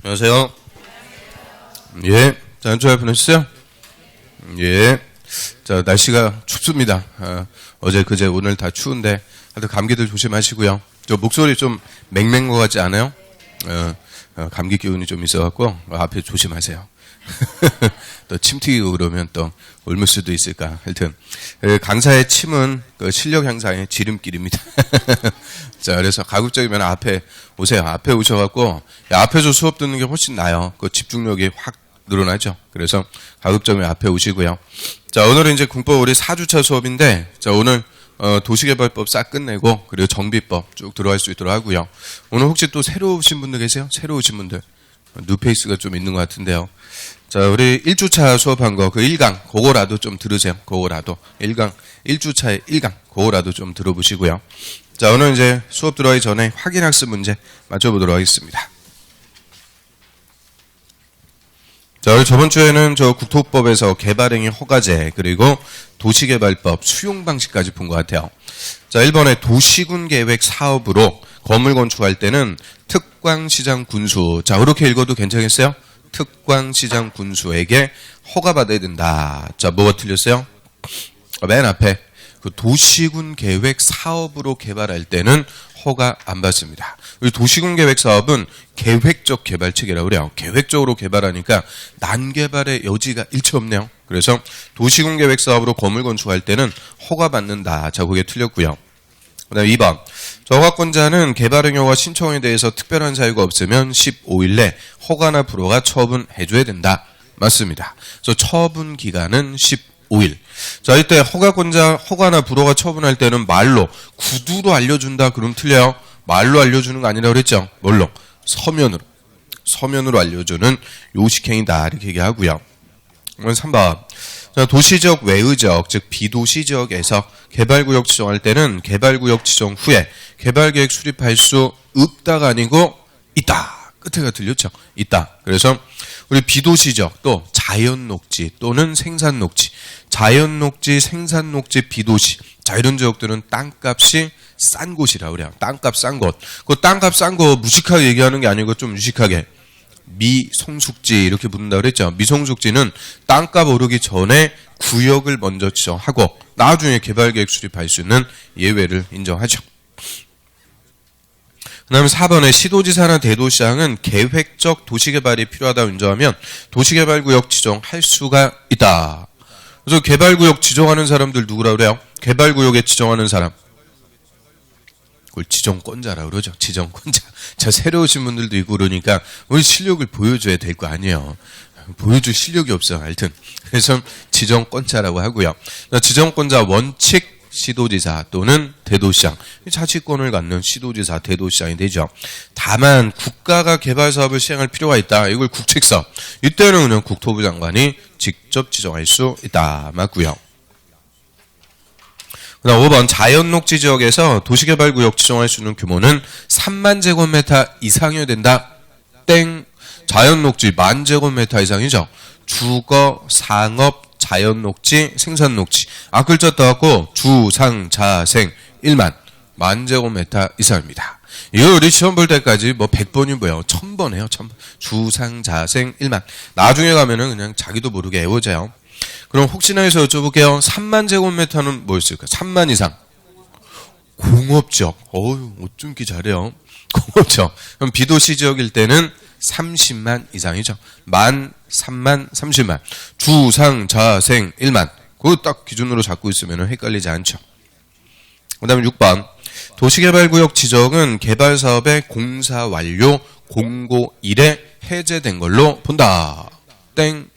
안녕하세요. 예. 자, 한 주 잘 보내셨어요? 예. 자, 날씨가 춥습니다. 어제, 그제, 오늘 다 추운데, 하여튼 감기들 조심하시고요. 저 목소리 좀 맹맹 것 같지 않아요? 감기 기운이 좀 있어갖고, 앞에 조심하세요. 또 침 튀기고 그러면 또 옮을 수도 있을까. 하여튼, 강사의 침은 그 실력 향상의 지름길입니다. 자, 그래서 가급적이면 앞에 오세요. 앞에 오셔갖고, 앞에서 수업 듣는 게 훨씬 나아요. 그 집중력이 확 늘어나죠. 그래서 가급적이면 앞에 오시고요. 자, 오늘은 이제 군법 우리 4주차 수업인데, 자, 오늘 도시개발법 싹 끝내고, 그리고 정비법 쭉 들어갈 수 있도록 하고요. 오늘 혹시 또 새로 오신 분들 계세요? 새로 오신 분들. 뉴페이스가 좀 있는 것 같은데요. 자, 우리 1주차 수업한 거, 그 1강, 그거라도 좀 들으세요. 그거라도. 1강, 1주차의 1강, 그거라도 좀 들어보시고요. 자, 오늘 이제 수업 들어가기 전에 확인학습 문제 맞춰보도록 하겠습니다. 자, 우리 저번 주에는 저 국토법에서 개발행위 허가제, 그리고 도시개발법 수용 방식까지 본 것 같아요. 자, 1번에 도시군 계획 사업으로 건물 건축할 때는 특광시장 군수. 자, 그렇게 읽어도 괜찮겠어요? 특광시장 군수에게 허가받아야 된다. 자, 뭐가 틀렸어요? 맨 앞에 그 도시군 계획 사업으로 개발할 때는 허가 안 받습니다. 우리 도시군 계획 사업은 계획적 개발책이라고 그래요. 계획적으로 개발하니까 난개발의 여지가 일체 없네요. 그래서 도시군 계획 사업으로 건물 건축할 때는 허가 받는다. 자, 그게 틀렸고요. 그 다음에 2번. 허가권자는 개발행위와 신청에 대해서 특별한 사유가 없으면 15일 내 허가나 불허가 처분해줘야 된다. 맞습니다. 그래서 처분 기간은 15일. 자, 이때 허가나 불허가 처분할 때는 말로, 구두로 알려준다. 그럼 틀려요. 말로 알려주는 거 아니라고 그랬죠. 뭘로? 서면으로 알려주는 요식행위다. 이렇게 얘기하고요. 3번. 자, 도시지역 외의지역, 즉 비도시 지역에서 개발구역 지정할 때는 개발구역 지정 후에 개발계획 수립할 수 없다가 아니고 있다. 끝에가 들렸죠? 있다. 그래서 우리 비도시 지역, 또 자연녹지 또는 생산녹지, 자연녹지, 생산녹지, 비도시. 자, 이런 지역들은 땅값이 싼 곳이라고 그래요. 땅값 싼 곳. 그 땅값 싼 거 무식하게 얘기하는 게 아니고 좀 유식하게. 미성숙지 이렇게 부른다고 그랬죠. 미성숙지는 땅값 오르기 전에 구역을 먼저 지정하고 나중에 개발계획 수립할 수 있는 예외를 인정하죠. 그 다음에 4번에 시도지사나 대도시장은 계획적 도시개발이 필요하다고 인정하면 도시개발구역 지정할 수가 있다. 그래서 개발구역 지정하는 사람들 누구라고 그래요? 개발구역에 지정하는 사람. 그걸 지정권자라고 그러죠. 지정권자. 자, 새로 오신 분들도 있고 그러니까 우리 실력을 보여줘야 될 거 아니에요. 보여줄 실력이 없어요. 하여튼. 그래서 지정권자라고 하고요. 지정권자 원칙 시도지사 또는 대도시장. 자치권을 갖는 시도지사, 대도시장이 되죠. 다만 국가가 개발 사업을 시행할 필요가 있다. 이걸 국책사업. 이때는 그냥 국토부 장관이 직접 지정할 수 있다. 맞고요. 그 다음 5번 자연녹지 지역에서 도시개발구역 지정할 수 있는 규모는 3만 제곱미터 이상이어야 된다. 땡. 자연녹지 10,000제곱미터 이상이죠. 주거, 상업, 자연녹지, 생산녹지. 앞글자 떠갖고 주, 상, 자, 생 1만 10,000제곱미터 이상입니다. 이거 우리 시험 볼 때까지 뭐 100번이 뭐예요? 1000번 해요. 1000번. 주, 상, 자, 생 1만. 나중에 가면은 그냥 자기도 모르게 애워져요. 그럼 혹시나 해서 여쭤볼게요. 3만 제곱미터는 뭐였을까? 3만 이상. 공업지역. 어쩜 이렇게 잘해요. 공업지역. 그럼 비도시 지역일 때는 30만 이상이죠. 만, 3만, 30만. 주, 상, 자, 생, 1만. 그거 딱 기준으로 잡고 있으면 헷갈리지 않죠. 그 다음에 6번. 도시개발구역 지정은 개발사업의 공사 완료 공고일에 해제된 걸로 본다. 땡.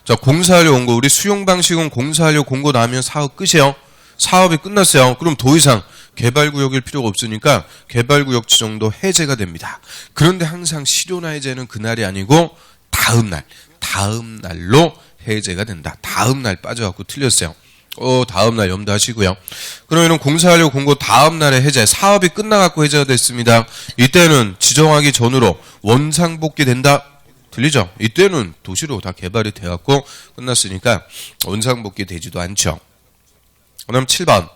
자, 공사하려 온 거, 우리 수용 방식은 공사하려 공고 나면 사업 끝이에요. 사업이 끝났어요. 그럼 더 이상 개발구역일 필요가 없으니까 개발구역 지정도 해제가 됩니다. 그런데 항상 실효나 해제는 그날이 아니고 다음날로 해제가 된다. 다음날 빠져갖고 틀렸어요. 다음날 염두하시고요. 그러면 공사하려 공고 다음날에 해제, 사업이 끝나갖고 해제가 됐습니다. 이때는 지정하기 전으로 원상복귀 된다. 들리죠? 이때는 도시로 다 개발이 돼갖고 끝났으니까 원상복귀 되지도 않죠. 그 다음 7번.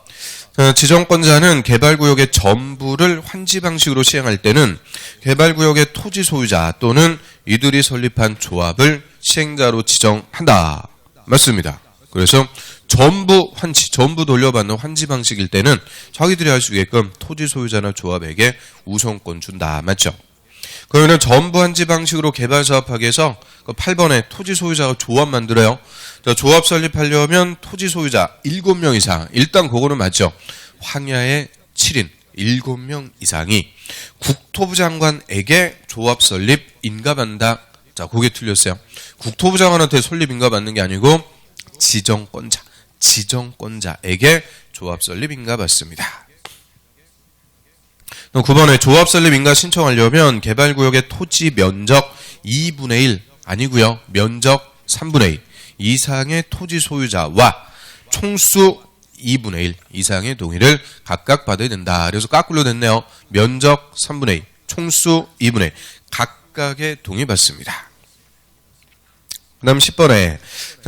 지정권자는 개발구역의 전부를 환지 방식으로 시행할 때는 개발구역의 토지 소유자 또는 이들이 설립한 조합을 시행자로 지정한다. 맞습니다. 그래서 전부 환지, 전부 돌려받는 환지 방식일 때는 자기들이 할 수 있게끔 토지 소유자나 조합에게 우선권 준다. 맞죠? 그러면 전부 환지 방식으로 개발 사업하기 위해서 8번에 토지 소유자가 조합 만들어요. 자, 조합 설립하려면 토지 소유자 7명 이상, 일단 그거는 맞죠. 황야의 7인 7명 이상이 국토부 장관에게 조합 설립 인가받는다. 자, 그게 틀렸어요. 국토부 장관한테 설립 인가받는 게 아니고 지정권자에게 조합 설립 인가받습니다. 9번에 조합 설립 인가 신청하려면 개발구역의 토지 면적 2분의 1 아니고요. 면적 3분의 2 이상의 토지 소유자와 총수 2분의 1 이상의 동의를 각각 받아야 된다. 그래서 거꾸로 됐네요. 면적 3분의 2, 총수 2분의 1 각각의 동의 받습니다. 그 다음 10번에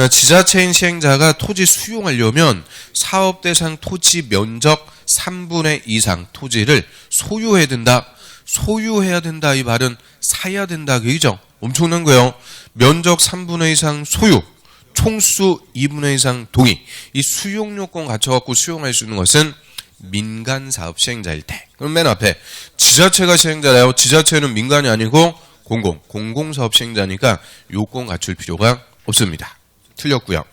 지자체인 시행자가 토지 수용하려면 사업 대상 토지 면적 3분의 2 이상 토지를 소유해야 된다. 소유해야 된다. 이 말은 사야 된다. 그죠? 엄청난 거예요. 면적 3분의 2 이상 소유, 총수 2분의 2 이상 동의. 이 수용 요건 갖춰갖고 수용할 수 있는 것은 민간 사업 시행자일 때. 그럼 맨 앞에 지자체가 시행자래요. 지자체는 민간이 아니고 공공사업 시행자니까 요건 갖출 필요가 없습니다. 틀렸고요.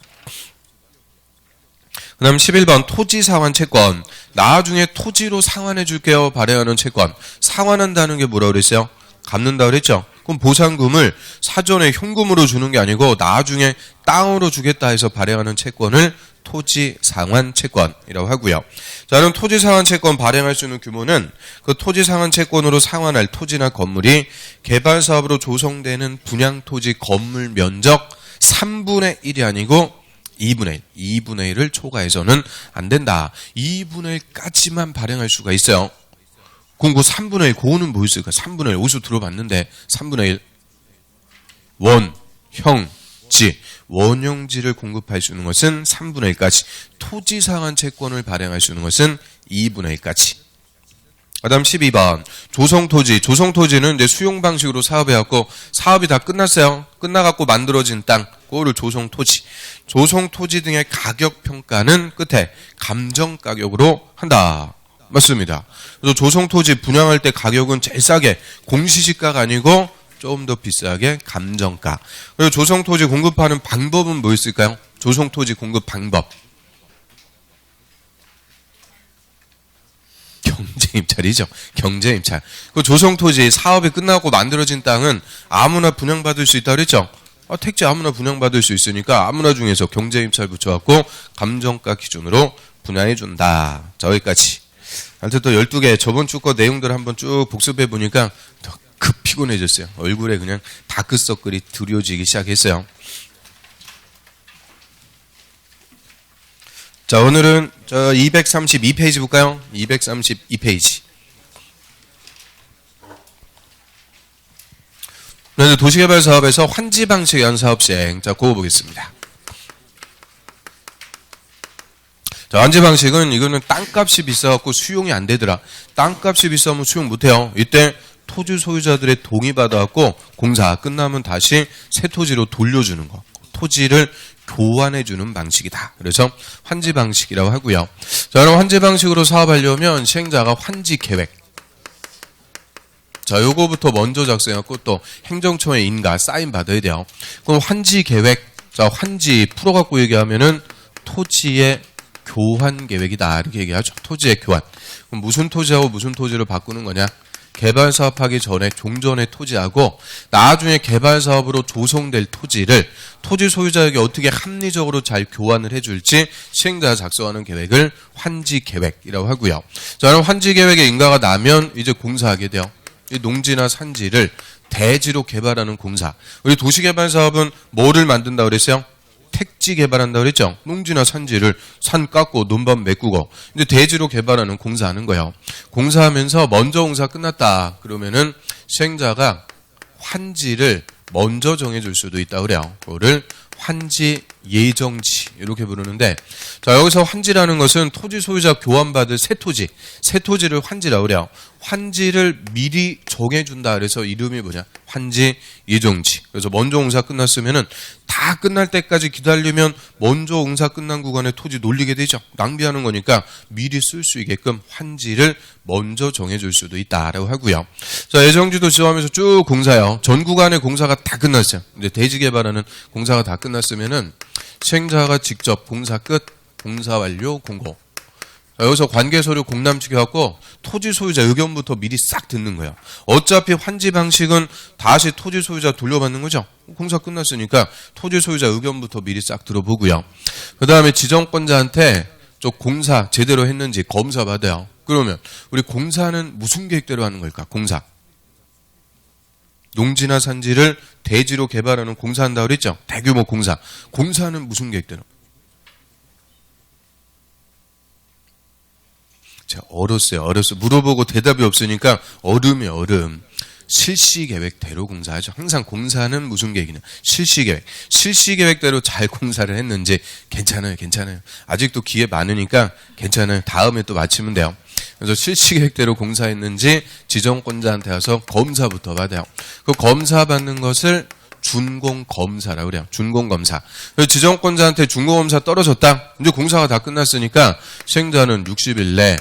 그 다음 11번 토지 상환 채권. 나중에 토지로 상환해 줄게요. 발행하는 채권. 상환한다는 게 뭐라고 그랬어요? 갚는다 그랬죠? 그럼 보상금을 사전에 현금으로 주는 게 아니고 나중에 땅으로 주겠다 해서 발행하는 채권을 토지 상환 채권이라고 하고요. 저는 토지 상환 채권 발행할 수 있는 규모는 그 토지 상환 채권으로 상환할 토지나 건물이 개발 사업으로 조성되는 분양 토지 건물 면적 3분의 1이 아니고 2분의 1을 초과해서는 안 된다. 2분의 1까지만 발행할 수가 있어요. 그럼 그 3분의 1, 그거는 뭐 있을까? 3분의 1, 어디서 들어봤는데 3분의 1. 원형지. 원형지를 공급할 수 있는 것은 3분의 1까지. 토지 상환 채권을 발행할 수 있는 것은 2분의 1까지. 그 다음 12번. 조성토지. 조성토지는 이제 수용 방식으로 사업해갖고 사업이 다 끝났어요. 끝나갖고 만들어진 땅. 그거를 조성토지. 조성토지 등의 가격 평가는 끝에 감정가격으로 한다. 맞습니다. 그래서 조성토지 분양할 때 가격은 제일 싸게 공시지가가 아니고 좀 더 비싸게 감정가. 그리고 조성토지 공급하는 방법은 뭐 있을까요? 조성토지 공급 방법. 경제입찰이죠. 경제입찰. 그 조성토지 사업이 끝나고 만들어진 땅은 아무나 분양받을 수 있다고 그랬죠? 택지 아무나 분양받을 수 있으니까 아무나 중에서 경제입찰 붙여갖고 감정가 기준으로 분양해준다. 자, 여기까지. 아무튼 또 12개 저번 주 거 내용들 한번 쭉 복습해 보니까 더 급 피곤해졌어요. 얼굴에 그냥 다크서클이 드리워지기 시작했어요. 자, 오늘은 저 232페이지 볼까요? 232페이지. 그래서 도시개발 사업에서 환지 방식의 한 사업 시행. 자, 그거 보겠습니다. 자, 환지 방식은 이거는 땅값이 비싸갖고 수용이 안 되더라. 땅값이 비싸면 수용 못해요. 이때 토지 소유자들의 동의 받아갖고 공사 끝나면 다시 새 토지로 돌려주는 거. 토지를 교환해주는 방식이다. 그래서 환지 방식이라고 하고요. 자, 그럼 환지 방식으로 사업하려면 시행자가 환지 계획. 자, 요거부터 먼저 작성해갖고 또 행정처에 인가 사인 받아야 돼요. 그럼 환지 계획. 자, 환지 풀어갖고 얘기하면은 토지의 교환 계획이다. 이렇게 얘기하죠. 토지의 교환. 그럼 무슨 토지하고 무슨 토지를 바꾸는 거냐? 개발 사업하기 전에 종전의 토지하고 나중에 개발 사업으로 조성될 토지를 토지 소유자에게 어떻게 합리적으로 잘 교환을 해줄지 시행자가 작성하는 계획을 환지 계획이라고 하고요. 자, 그럼 환지 계획에 인가가 나면 이제 공사하게 돼요. 이 농지나 산지를 대지로 개발하는 공사. 우리 도시개발 사업은 뭐를 만든다고 그랬어요? 택지 개발한다고 그랬죠? 농지나 산지를 산 깎고 논밭 메꾸고 이제 대지로 개발하는 공사하는 거예요. 공사하면서 먼저 공사 끝났다. 그러면은 시행자가 환지를 먼저 정해줄 수도 있다고 그래요. 그거를 환지 예정지 이렇게 부르는데, 자 여기서 환지라는 것은 토지 소유자 교환받을 새 토지를 환지라고 그래요. 환지를 미리 정해준다. 그래서 이름이 뭐냐? 환지 예정지. 그래서 먼저 공사 끝났으면은 다 끝날 때까지 기다리면 먼저 공사 끝난 구간에 토지 놀리게 되죠. 낭비하는 거니까 미리 쓸 수 있게끔 환지를 먼저 정해줄 수도 있다라고 하고요. 자 예정지도 지어하면서 쭉 공사요. 전 구간의 공사가 다 끝났어요. 이제 대지 개발하는 공사가 다 끝났으면은 시행자가 직접 공사 끝, 공사 완료, 공고. 여기서 관계서류 공람치켜갖고 토지 소유자 의견부터 미리 싹 듣는 거예요. 어차피 환지 방식은 다시 토지 소유자 돌려받는 거죠. 공사 끝났으니까 토지 소유자 의견부터 미리 싹 들어보고요. 그 다음에 지정권자한테 저 공사 제대로 했는지 검사 받아요. 그러면 우리 공사는 무슨 계획대로 하는 걸까? 공사. 농지나 산지를 대지로 개발하는 공사한다고 그랬죠? 대규모 공사. 공사는 무슨 계획대로? 자, 얼었어요. 물어보고 대답이 없으니까 얼음. 실시계획대로 공사하죠. 항상 공사는 무슨 계획이냐? 실시계획. 실시계획대로 잘 공사를 했는지 괜찮아요. 아직도 기회 많으니까 괜찮아요. 다음에 또 마치면 돼요. 그래서 실시계획대로 공사했는지 지정권자한테 와서 검사부터 받아요. 그 검사 받는 것을 준공검사라고 그래요. 준공검사. 그래서 지정권자한테 준공검사 떨어졌다. 이제 공사가 다 끝났으니까 시행자는 60일 내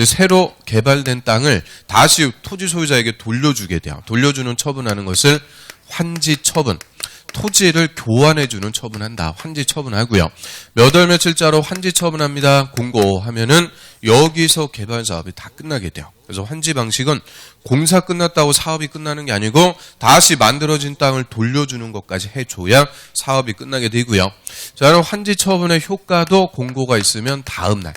새로 개발된 땅을 다시 토지 소유자에게 돌려주게 돼요. 돌려주는 처분하는 것을 환지 처분. 토지를 교환해주는 처분한다. 환지 처분하고요. 몇 월 며칠자로 환지 처분합니다. 공고하면은 여기서 개발 사업이 다 끝나게 돼요. 그래서 환지 방식은 공사 끝났다고 사업이 끝나는 게 아니고 다시 만들어진 땅을 돌려주는 것까지 해줘야 사업이 끝나게 되고요. 자, 그럼 환지 처분의 효과도 공고가 있으면 다음 날.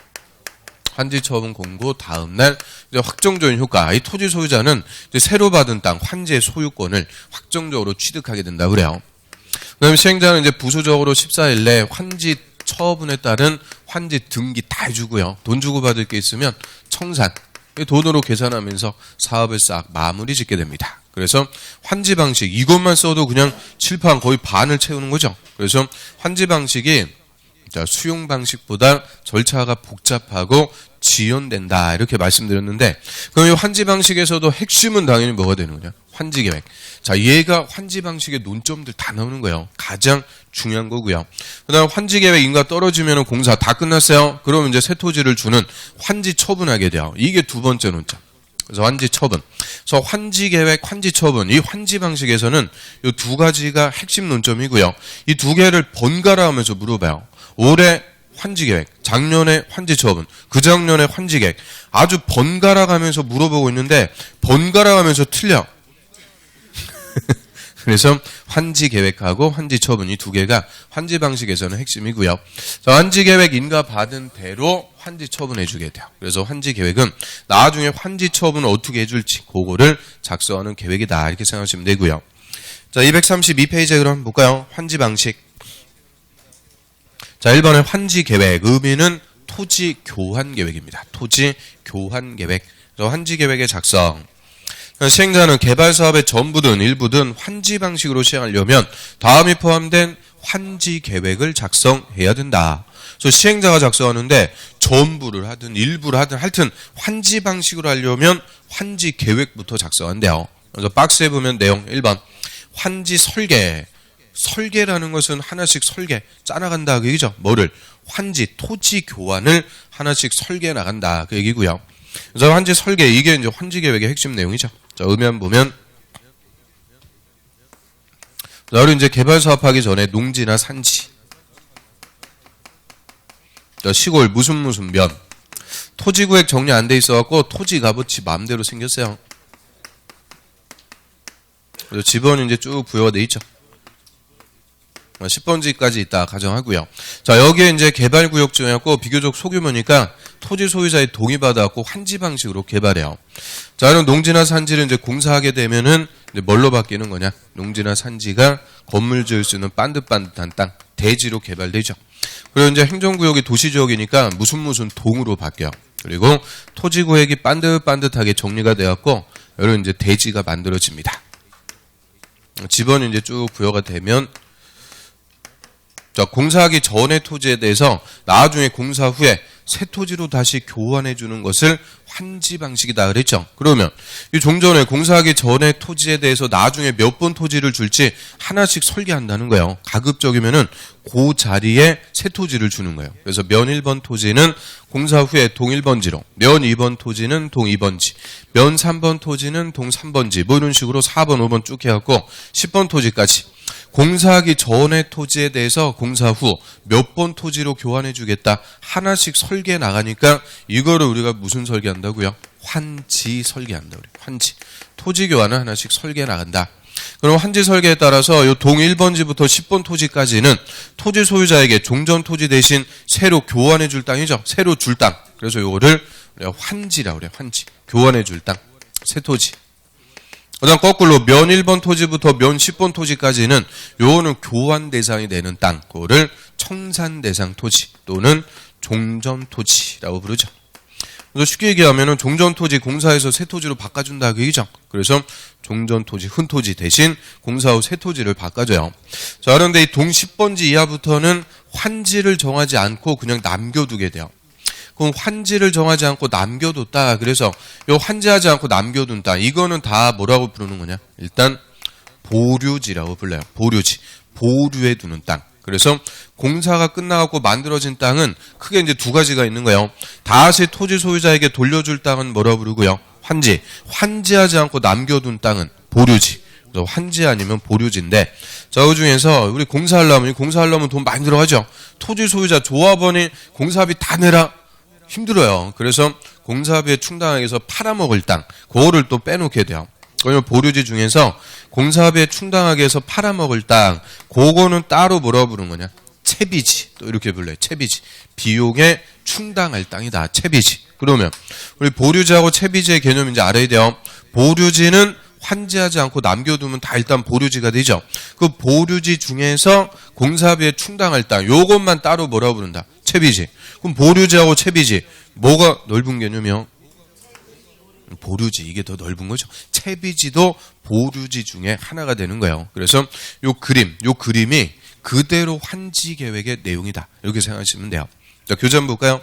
환지 처분 공고 다음 날 이제 확정적인 효과. 이 토지 소유자는 이제 새로 받은 땅 환지의 소유권을 확정적으로 취득하게 된다 그래요. 그다음에 시행자는 이제 부수적으로 14일 내에 환지 처분에 따른 환지 등기 다 해주고요. 돈 주고 받을 게 있으면 청산. 돈으로 계산하면서 사업을 싹 마무리 짓게 됩니다. 그래서 환지 방식 이것만 써도 그냥 칠판 거의 반을 채우는 거죠. 그래서 환지 방식이 수용 방식보다 절차가 복잡하고 지연된다 이렇게 말씀드렸는데, 그럼 이 환지 방식에서도 핵심은 당연히 뭐가 되는 거냐? 환지 계획. 자, 얘가 환지 방식의 논점들 다 나오는 거예요. 가장 중요한 거고요. 그다음 환지 계획 인가 떨어지면 공사 다 끝났어요. 그러면 이제 새 토지를 주는 환지 처분하게 돼요. 이게 두 번째 논점. 그래서 환지 처분. 그래서 환지 계획, 환지 처분. 이 환지 방식에서는 이 두 가지가 핵심 논점이고요. 이 두 개를 번갈아 하면서 물어봐요. 올해 환지 계획, 작년에 환지 처분, 그 작년에 환지 계획. 아주 번갈아 가면서 물어보고 있는데 번갈아 가면서 틀려. 그래서 환지 계획하고 환지 처분 이 두 개가 환지 방식에서는 핵심이고요. 자, 환지 계획 인가 받은 대로 환지 처분해 주게 돼요. 그래서 환지 계획은 나중에 환지 처분을 어떻게 해줄지 그거를 작성하는 계획이다 이렇게 생각하시면 되고요. 자, 232페이지에 그럼 한번 볼까요? 환지 방식. 자, 1번의 환지 계획. 의미는 토지 교환 계획입니다. 토지 교환 계획. 그래서 환지 계획의 작성. 시행자는 개발 사업의 전부든 일부든 환지 방식으로 시행하려면 다음이 포함된 환지 계획을 작성해야 된다. 그래서 시행자가 작성하는데 전부를 하든 일부를 하든 하여튼 환지 방식으로 하려면 환지 계획부터 작성한대요. 그래서 박스에 보면 내용 1번. 환지 설계. 설계라는 것은 하나씩 설계 짜나간다 그 얘기죠. 뭐를? 환지 토지 교환을 하나씩 설계해 나간다 그 얘기고요. 그래서 환지 설계 이게 이제 환지 계획의 핵심 내용이죠. 자, 의미한 보면 자, 우리 이제 개발 사업하기 전에 농지나 산지, 자, 시골 무슨 면 토지 구획 정리 안 돼 있어갖고 토지 값어치 마음대로 생겼어요. 그래서 지번이 이제 쭉 부여가 돼 있죠. 10번지까지 있다 가정하고요. 자, 여기에 이제 개발구역지였고 비교적 소규모니까 토지 소유자의 동의받아갖고 환지 방식으로 개발해요. 자, 그럼 농지나 산지를 이제 공사하게 되면은 이제 뭘로 바뀌는 거냐? 농지나 산지가 건물 지을 수 있는 반듯반듯한 땅, 대지로 개발되죠. 그리고 이제 행정구역이 도시지역이니까 무슨 동으로 바뀌어요. 그리고 토지구획이 반듯반듯하게 정리가 되었고, 여기는 이제 대지가 만들어집니다. 지번이 이제 쭉 부여가 되면 자, 공사하기 전의 토지에 대해서 나중에 공사 후에 새 토지로 다시 교환해 주는 것을 환지 방식이다 그랬죠. 그러면 이 종전에 공사하기 전의 토지에 대해서 나중에 몇 번 토지를 줄지 하나씩 설계한다는 거예요. 가급적이면은 그 자리에 새 토지를 주는 거예요. 그래서 면 1번 토지는 공사 후에 동 1번지로, 면 2번 토지는 동 2번지, 면 3번 토지는 동 3번지, 뭐 이런 식으로 4번, 5번 쭉 해갖고 10번 토지까지 공사하기 전의 토지에 대해서 공사 후 몇 번 토지로 교환해 주겠다. 하나씩 설계 나가니까 이거를 우리가 무슨 설계한다고요? 환지 설계한다. 우리 환지. 토지 교환을 하나씩 설계 나간다. 그럼 환지 설계에 따라서 이 동 1번지부터 10번 토지까지는 토지 소유자에게 종전 토지 대신 새로 교환해 줄 땅이죠. 새로 줄 땅. 그래서 요거를 우리가 환지라고 그래요. 환지. 교환해 줄 땅. 새 토지. 그다음 거꾸로 면 1번 토지부터 면 10번 토지까지는 요거는 교환 대상이 되는 땅, 그거를 청산 대상 토지 또는 종전 토지라고 부르죠. 그래서 쉽게 얘기하면은 종전 토지 공사해서 새 토지로 바꿔준다 그 얘기죠. 그래서 종전 토지, 흔 토지 대신 공사 후 새 토지를 바꿔줘요. 자, 그런데 이 동 10번지 이하부터는 환지를 정하지 않고 그냥 남겨두게 돼요. 그럼 환지를 정하지 않고 남겨뒀다. 그래서 요 환지하지 않고 남겨둔 땅, 이거는 다 뭐라고 부르는 거냐? 일단 보류지라고 불러요. 보류지. 보류해 두는 땅. 그래서 공사가 끝나갖고 만들어진 땅은 크게 이제 두 가지가 있는 거예요. 다시 토지 소유자에게 돌려줄 땅은 뭐라고 부르고요? 환지. 환지하지 않고 남겨둔 땅은 보류지. 그래서 환지 아니면 보류지인데, 자, 그 중에서 우리 공사하려면 돈 많이 들어가죠. 토지 소유자 조합원이 공사비 다 내라. 힘들어요. 그래서 공사비에 충당하기 위해서 팔아먹을 땅, 그거를 또 빼놓게 돼요. 그러면 보류지 중에서 공사비에 충당하기 위해서 팔아먹을 땅, 그거는 따로 뭐라고 부르는 거냐? 채비지. 또 이렇게 불러요. 채비지. 비용에 충당할 땅이다. 채비지. 그러면 우리 보류지하고 채비지의 개념 이제 알아야 돼요. 보류지는 환지하지 않고 남겨두면 다 일단 보류지가 되죠. 그 보류지 중에서 공사비에 충당할 땅, 요것만 따로 뭐라고 부른다? 채비지. 그럼 보류지하고 채비지, 뭐가 넓은 개념이요? 보류지, 이게 더 넓은 거죠. 채비지도 보류지 중에 하나가 되는 거예요. 그래서 요 그림이 그대로 환지 계획의 내용이다. 이렇게 생각하시면 돼요. 자, 교재 한번 볼까요?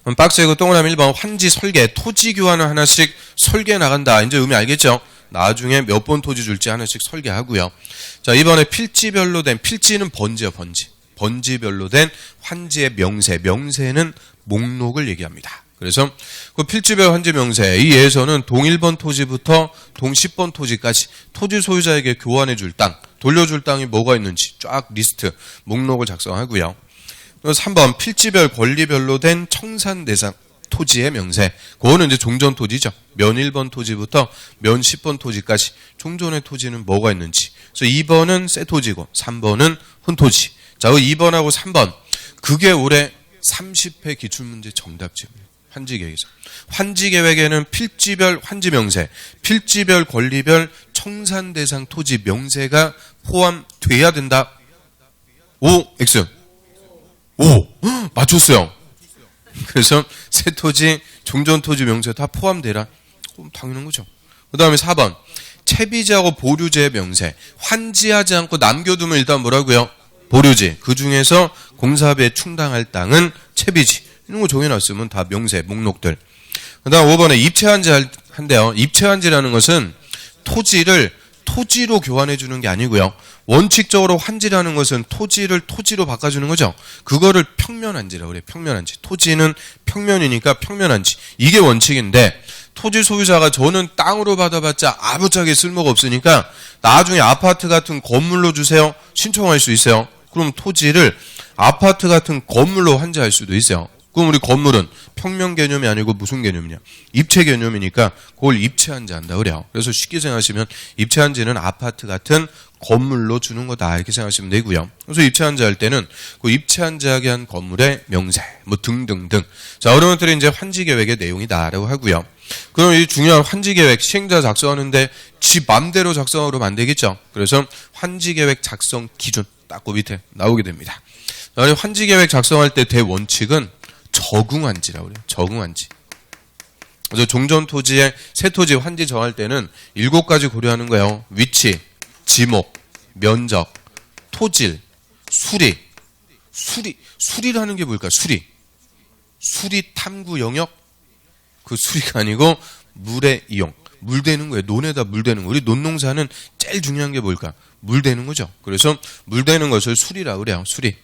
그럼 박스이고 동그라미 1번 환지 설계, 토지 교환을 하나씩 설계 나간다. 이제 의미 알겠죠? 나중에 몇 번 토지 줄지 하나씩 설계하고요. 자, 이번에 필지별로 된, 필지는 번지요, 번지. 번지별로 된 환지의 명세. 명세는 목록을 얘기합니다. 그래서 그 필지별 환지 명세, 이 예에서는 동 1번 토지부터 동 10번 토지까지 토지 소유자에게 교환해 줄 땅, 돌려줄 땅이 뭐가 있는지 쫙 리스트, 목록을 작성하고요. 3번 필지별 권리별로 된 청산 대상 토지의 명세. 그거는 이제 종전 토지죠. 면 1번 토지부터 면 10번 토지까지 종전의 토지는 뭐가 있는지. 그래서 2번은 새 토지고 3번은 흔 토지. 자, 2번하고 3번. 그게 올해 30회 기출문제 정답지입니다. 환지계획에서. 환지계획에는 필지별 환지 명세, 필지별 권리별 청산 대상 토지 명세가 포함돼야 된다. O, X. 오, 맞췄어요. 그래서 새 토지, 종전 토지 명세 다 포함되라. 그럼 당연한 거죠. 그 다음에 4번. 채비지하고 보류지의 명세. 환지하지 않고 남겨두면 일단 뭐라고요? 보류지. 그 중에서 공사비에 충당할 땅은 채비지. 이런 거 정해놨으면 다 명세, 목록들. 그 다음 5번에 입체환지 한대요. 입체환지라는 것은 토지를 토지로 교환해주는 게 아니고요. 원칙적으로 환지라는 것은 토지를 토지로 바꿔주는 거죠. 그거를 평면환지라고 그래요. 평면환지. 토지는 평면이니까 평면환지. 이게 원칙인데 토지 소유자가 저는 땅으로 받아봤자 아무짝에 쓸모가 없으니까 나중에 아파트 같은 건물로 주세요. 신청할 수 있어요. 그럼 토지를 아파트 같은 건물로 환지할 수도 있어요. 그럼 우리 건물은 평면 개념이 아니고 무슨 개념이냐? 입체 개념이니까 그걸 입체환지 한다 그래요. 그래서 쉽게 생각하시면 입체환지는 아파트 같은 건물로 주는 거다 이렇게 생각하시면 되고요. 그래서 입체환지 할 때는 그 입체환지하게 한 건물의 명세 뭐 등등등. 자, 이런 것들이 이제 환지 계획의 내용이다라고 하고요. 그럼 이 중요한 환지 계획 시행자 작성하는데 지 맘대로 작성으로 안 되겠죠. 그래서 환지 계획 작성 기준 딱 그 밑에 나오게 됩니다. 환지 계획 작성할 때 대원칙은 적응환지라고 그래요. 적응환지. 그래서 종전 토지에 새 토지 환지 정할 때는 7가지 고려하는 거예요. 위치, 지목, 면적, 토질, 수리라는 게 뭘까? 수리 탐구 영역? 그 수리가 아니고 물의 이용. 물 대는 거예요. 논에다 물 대는 거. 우리 논농사는 제일 중요한 게 뭘까? 물 대는 거죠. 그래서 물 대는 것을 수리라고 그래요. 수리.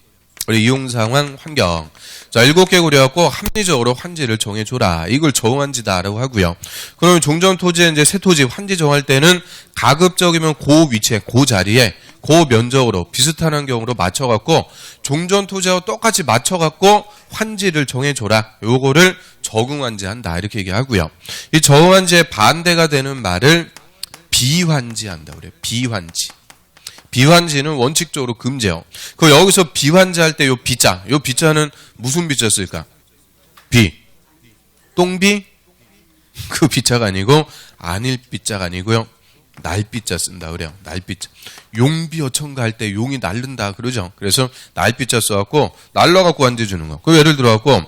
우리 이용 상황, 환경. 자, 7개 고려갖고 합리적으로 환지를 정해줘라. 이걸 정환지다라고 하고요. 그러면 종전 토지에 이제 새 토지 환지 정할 때는 가급적이면 그 위치에, 그 자리에, 그 면적으로 비슷한 환경으로 맞춰갖고 종전 토지하고 똑같이 맞춰갖고 환지를 정해줘라. 요거를 적응환지한다. 이렇게 얘기하고요. 이 적응환지의 반대가 되는 말을 비환지한다. 그래요. 비환지는 원칙적으로 금지예요. 그 여기서 비환지 할 때 요 비자는 무슨 비자 쓸까? 똥비? 그 비자가 아니고 아닐 비자가 아니고요. 날비자 쓴다 그래요. 날비자. 용비 어천가 할 때 용이 날른다 그러죠. 그래서 날비자 써갖고 날라갖고 환지 주는 거. 그 예를 들어갖고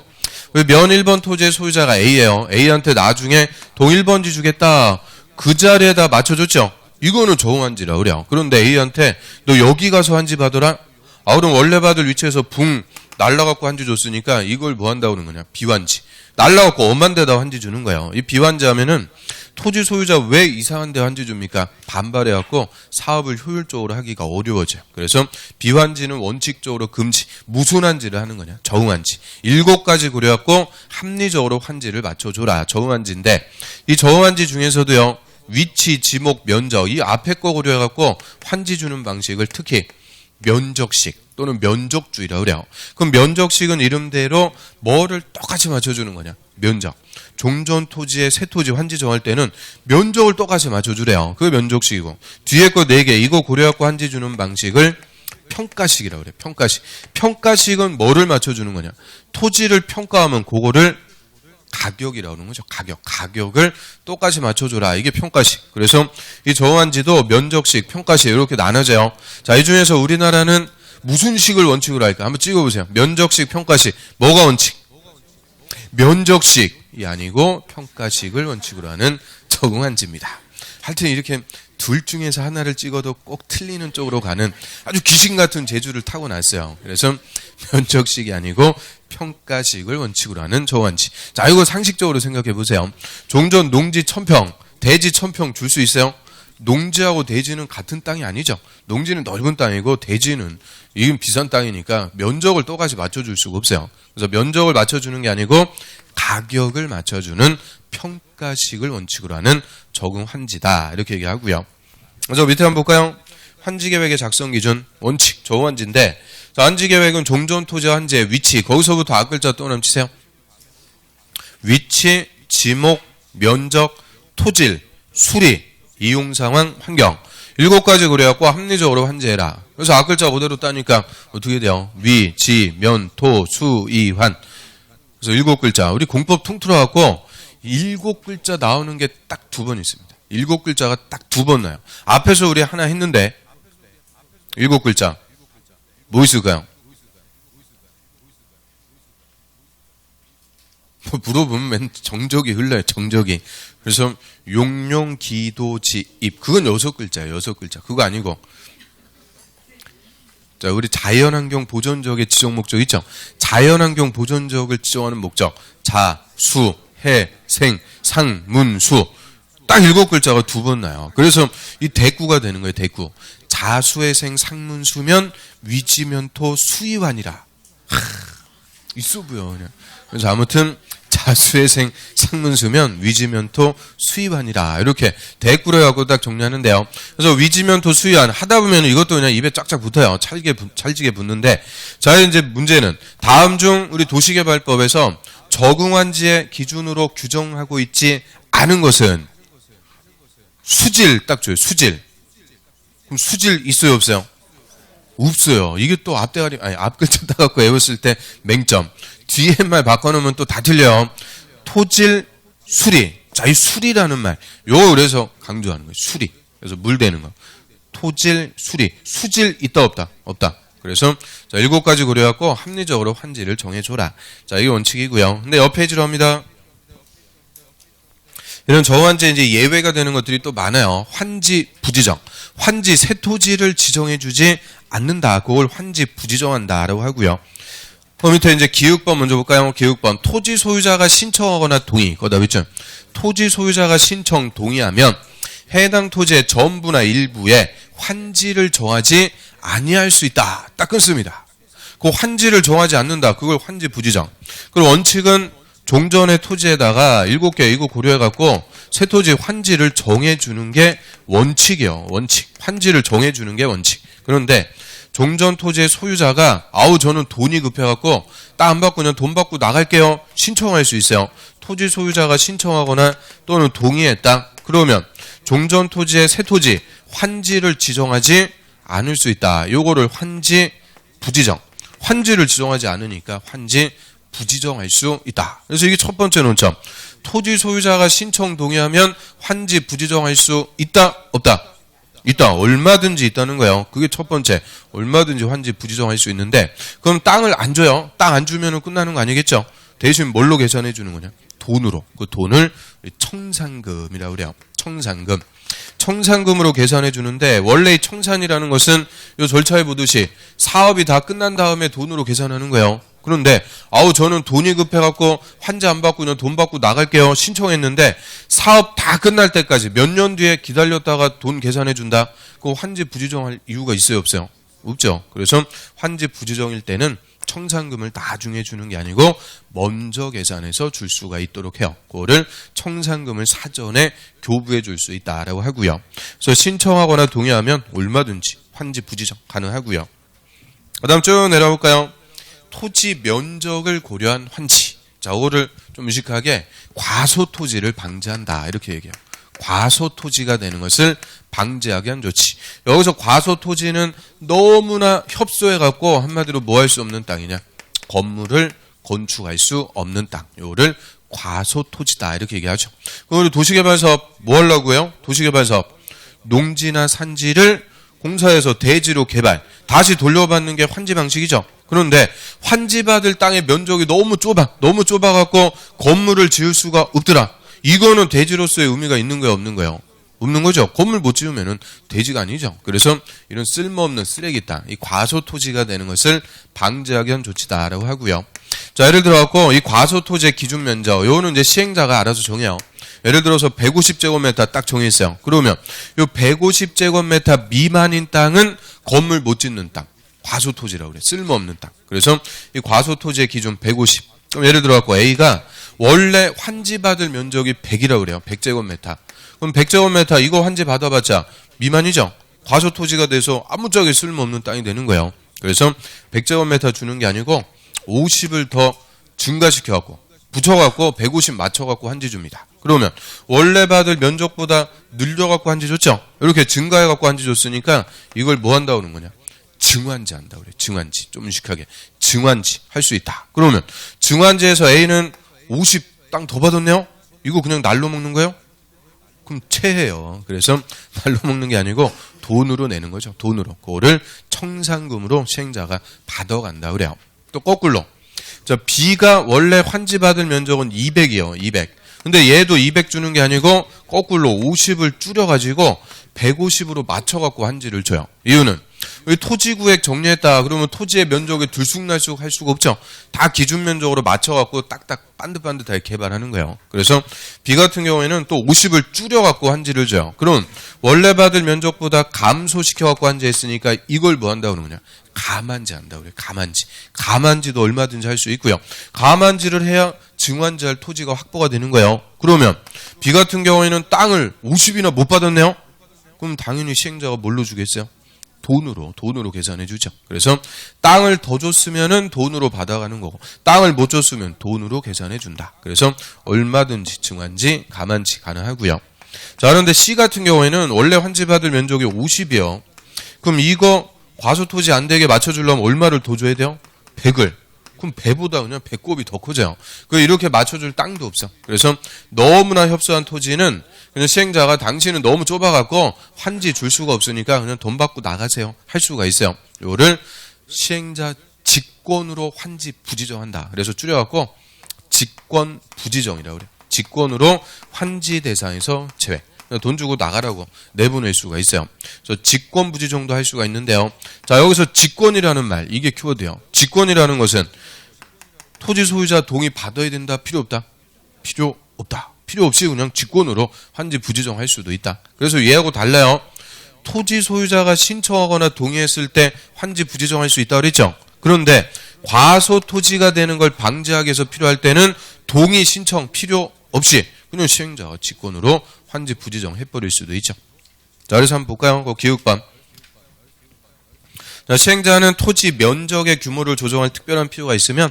면 1번 토지의 소유자가 A예요. A한테 나중에 동 1번지 주겠다. 그 자리에다 맞춰줬죠. 이거는 적응환지라 그래요. 그런데 A한테 너 여기 가서 환지 받아라. 그럼 원래 받을 위치에서 붕 날라갖고 환지 줬으니까 이걸 뭐 한다고 그러는 거냐? 비환지. 날라갖고 엄한 데다 환지 주는 거예요. 이 비환지 하면은 토지 소유자 왜 이상한 데 환지 줍니까? 반발해갖고 사업을 효율적으로 하기가 어려워져요. 그래서 비환지는 원칙적으로 금지, 무순환지를 하는 거냐? 적응환지. 7가지 고려갖고 합리적으로 환지를 맞춰줘라. 적응환지인데 이 적응환지 중에서도요. 위치, 지목, 면적 이 앞에 거 고려해갖고 환지 주는 방식을 특히 면적식 또는 면적주의라고 그래요. 그럼 면적식은 이름대로 뭐를 똑같이 맞춰주는 거냐? 면적. 종전 토지의 새 토지 환지 정할 때는 면적을 똑같이 맞춰주래요. 그게 면적식이고 뒤에 거 4개 이거 고려해갖고 환지 주는 방식을 평가식이라고 그래요. 평가식. 평가식은 뭐를 맞춰주는 거냐? 토지를 평가하면 그거를 가격이라고 하는 거죠. 가격을 똑같이 맞춰줘라. 이게 평가식. 그래서 이 정환지도 면적식, 평가식 이렇게 나눠져요. 자, 이 중에서 우리나라는 무슨 식을 원칙으로 할까? 한번 찍어보세요. 면적식, 평가식. 뭐가 원칙? 면적식이 아니고 평가식을 원칙으로 하는 적응환지입니다. 하여튼 이렇게 둘 중에서 하나를 찍어도 꼭 틀리는 쪽으로 가는 아주 귀신 같은 재주를 타고났어요. 그래서 면적식이 아니고 평가식을 원칙으로 하는 적응환지. 자, 이거 상식적으로 생각해 보세요. 종전 농지 1000평, 대지 1000평 줄 수 있어요? 농지하고 대지는 같은 땅이 아니죠. 농지는 넓은 땅이고 대지는 이건 비싼 땅이니까 면적을 똑같이 맞춰줄 수가 없어요. 그래서 면적을 맞춰주는 게 아니고 가격을 맞춰주는 평가식을 원칙으로 하는 적응환지다. 이렇게 얘기하고요. 그래서 밑에 한번 볼까요? 환지계획의 작성 기준, 원칙, 적응환지인데 자, 환지계획은 종전 토지 환지의 위치, 거기서부터 앞글자 또 넘치세요. 위치, 지목, 면적, 토질, 수리, 이용상황, 환경 7가지 그래갖고 합리적으로 환지해라. 그래서 앞글자 그대로 따니까 어떻게 돼요? 위, 지, 면, 토, 수, 이, 환. 그래서 7글자. 우리 공법 통틀어갖고 7글자 나오는 게 딱 2번 있습니다. 7글자가 딱 2번 나요. 앞에서 우리 하나 했는데 7글자 뭐 있을까요? 뭐 물어보면 맨 정적이 흘러요. 정적이. 그래서 용용 기도 지입 그건 6글자예요. 6글자. 그거 아니고 자, 우리 자연환경 보존적의 지정 목적 있죠? 자연환경 보존적을 지정하는 목적. 자, 수, 해, 생, 상, 문, 수. 딱 7글자가 2번 나요. 그래서 이 대구가 되는 거예요. 대구. 자수해생 상문수면 위지면토 수이환이라. 있어 보여 그냥. 그래서 아무튼 자수해생 상문수면 위지면토 수이환이라. 이렇게 대꾸를 하고 딱 정리하는데요. 그래서 위지면토 수이환 하다 보면 이것도 그냥 입에 쫙쫙 붙어요. 찰지게 붙는데 자, 이제 문제는 다음 중 우리 도시개발법에서 적응환지의 기준으로 규정하고 있지 않은 것은 수질 딱 줘요. 수질. 그럼 수질 있어요, 없어요? 없어요. 이게 또 앞대가리, 아니, 앞글자 따갖고 외웠을 때 맹점. 뒤에 말 바꿔놓으면 또 다 틀려요. 토질, 수리. 자, 이 수리라는 말. 요거 그래서 강조하는 거예요. 수리. 그래서 물 대는 거. 토질, 수리. 수질 있다, 없다? 없다. 그래서 자, 7가지 고려해갖고 합리적으로 환지를 정해줘라. 자, 이게 원칙이고요. 근데 옆 페이지로 합니다. 이런 저환지에 이제 예외가 되는 것들이 또 많아요. 환지 부지정. 환지 새 토지를 지정해주지 않는다. 그걸 환지 부지정한다라고 하고요. 그 밑에 이제 기획법 먼저 볼까요? 기획법. 토지 소유자가 신청하거나 동의. 거기다 있죠. 토지 소유자가 신청 동의하면 해당 토지의 전부나 일부에 환지를 정하지 아니할 수 있다. 딱 끊습니다. 그 환지를 정하지 않는다. 그걸 환지 부지정. 그리고 원칙은 종전의 토지에다가 7개 이거 고려해갖고 새 토지 환지를 정해주는 게 원칙이요. 원칙. 환지를 정해주는 게 원칙. 그런데 종전 토지의 소유자가 저는 돈이 급해갖고 땅 안 받고 그냥 돈 받고 나갈게요. 신청할 수 있어요. 토지 소유자가 신청하거나 또는 동의했다. 그러면 종전 토지의 새 토지 환지를 지정하지 않을 수 있다. 요거를 환지 부지정. 환지를 지정하지 않으니까 환지 부지정할 수 있다. 그래서 이게 첫 번째 논점. 토지 소유자가 신청 동의하면 환지 부지정할 수 있다? 없다? 있다. 얼마든지 있다는 거예요. 그게 첫 번째. 얼마든지 환지 부지정할 수 있는데 그럼 땅을 안 줘요. 땅 안 주면 끝나는 거 아니겠죠? 대신 뭘로 계산해 주는 거냐? 돈으로. 그 돈을 청산금이라고 그래요. 청산금. 청산금으로 계산해 주는데 원래 이 청산이라는 것은 이 절차에 보듯이 사업이 다 끝난 다음에 돈으로 계산하는 거예요. 그런데 저는 돈이 급해갖고 환지 안 받고 그냥 돈 받고 나갈게요. 신청했는데 사업 다 끝날 때까지 몇 년 뒤에 기다렸다가 돈 계산해 준다. 그거 환지 부지정할 이유가 있어요? 없어요? 없죠. 그래서 환지 부지정일 때는 청산금을 나중에 주는 게 아니고 먼저 계산해서 줄 수가 있도록 해요. 그거를 청산금을 사전에 교부해 줄 수 있다라고 하고요. 그래서 신청하거나 동의하면 얼마든지 환지 부지정 가능하고요. 그 다음 쭉 내려볼까요? 토지 면적을 고려한 환지. 자, 이거를 좀 무식하게 과소토지를 방지한다. 이렇게 얘기해요. 과소토지가 되는 것을 방지하기 위한 조치. 여기서 과소토지는 너무나 협소해갖고 한마디로 뭐 할 수 없는 땅이냐. 건물을 건축할 수 없는 땅. 요거를 과소토지다. 이렇게 얘기하죠. 그리고 도시개발사업 뭐 하려고 해요? 도시개발사업. 농지나 산지를 공사해서 대지로 개발. 다시 돌려받는 게 환지 방식이죠. 그런데 환지받을 땅의 면적이 너무 좁아갖고 건물을 지을 수가 없더라. 이거는 대지로서의 의미가 있는 거예요, 없는 거예요? 없는 거죠. 건물 못 지으면은 대지가 아니죠. 그래서 이런 쓸모없는 쓰레기 땅, 이 과소토지가 되는 것을 방지하기 위한 조치다라고 하고요. 자, 예를 들어갖고 이 과소토지의 기준 면적, 요거는 이제 시행자가 알아서 정해요. 예를 들어서 150제곱미터 딱 정해있어요. 그러면 요 150제곱미터 미만인 땅은 건물 못 짓는 땅. 과소토지라고 그래. 쓸모없는 땅. 그래서 이 과소토지의 기준 150. 그럼 예를 들어갖고 A가 원래 환지받을 면적이 100이라고 그래요. 100제곱미터. 그럼 100제곱미터 이거 환지 받아봤자 미만이죠. 과소토지가 돼서 아무짝에 쓸모없는 땅이 되는 거예요. 그래서 100제곱미터 주는 게 아니고 50을 더 증가시켜갖고 붙여갖고 150 맞춰갖고 환지 줍니다. 그러면 원래 받을 면적보다 늘려갖고 환지 줬죠. 이렇게 증가해갖고 환지 줬으니까 이걸 뭐 한다고 하는 거냐. 증환지 한다고 그래. 증환지. 좀 무식하게. 증환지 할 수 있다. 그러면 증환지에서 A는 50 땅 더 받았네요? 이거 그냥 날로 먹는 거예요? 그럼 체해요. 그래서 날로 먹는 게 아니고 돈으로 내는 거죠. 돈으로. 그거를 청산금으로 시행자가 받아간다 그래요. 또 거꾸로. 자, B가 원래 환지받을 면적은 200이요. 200. 근데 얘도 200 주는 게 아니고 거꾸로 50을 줄여가지고 150으로 맞춰갖고 환지를 줘요. 이유는 토지구획 정리했다. 그러면 토지의 면적이 들쑥날쑥 할 수가 없죠. 다 기준 면적으로 맞춰갖고 딱딱 반듯반듯하게 개발하는 거예요. 그래서 B 같은 경우에는 또 50을 줄여갖고 환지를 줘요. 그럼 원래 받을 면적보다 감소시켜갖고 환지했으니까 이걸 뭐 한다고 그러냐. 가만지 한다고 그래요. 가만지. 가만지도 얼마든지 할 수 있고요. 가만지를 해야 증환지할 토지가 확보가 되는 거예요. 그러면 B 같은 경우에는 땅을 50이나 못 받았네요. 그럼 당연히 시행자가 뭘로 주겠어요? 돈으로 계산해 주죠. 그래서 땅을 더 줬으면은 돈으로 받아가는 거고 땅을 못 줬으면 돈으로 계산해 준다. 그래서 얼마든지 증환지, 가만지 가능하고요. 자, 그런데 C 같은 경우에는 원래 환지 받을 면적이 50이요. 그럼 이거 과소토지 안 되게 맞춰주려면 얼마를 더 줘야 돼요? 100을. 그럼 배보다 그냥 배꼽이 더 커져요. 이렇게 맞춰줄 땅도 없어. 그래서 너무나 협소한 토지는 그냥 시행자가 당신은 너무 좁아갖고 환지 줄 수가 없으니까 그냥 돈 받고 나가세요. 할 수가 있어요. 요거를 시행자 직권으로 환지 부지정한다. 그래서 줄여갖고 직권 부지정이라고 그래요. 직권으로 환지 대상에서 제외. 돈 주고 나가라고 내보낼 수가 있어요. 그래서 직권 부지정도 할 수가 있는데요. 자, 여기서 직권이라는 말, 이게 키워드예요. 직권이라는 것은 토지 소유자 동의 받아야 된다, 필요 없다? 필요 없다. 필요 없이 그냥 직권으로 환지 부지정할 수도 있다. 그래서 얘하고 달라요. 토지 소유자가 신청하거나 동의했을 때 환지 부지정할 수 있다고 그랬죠. 그런데 과소 토지가 되는 걸 방지하기 위해서 필요할 때는 동의 신청 필요 없이 그냥 시행자가 직권으로 환지 부지정 해버릴 수도 있죠. 자, 그래서 한번 볼까요? 그 기억반. 자, 시행자는 토지 면적의 규모를 조정할 특별한 필요가 있으면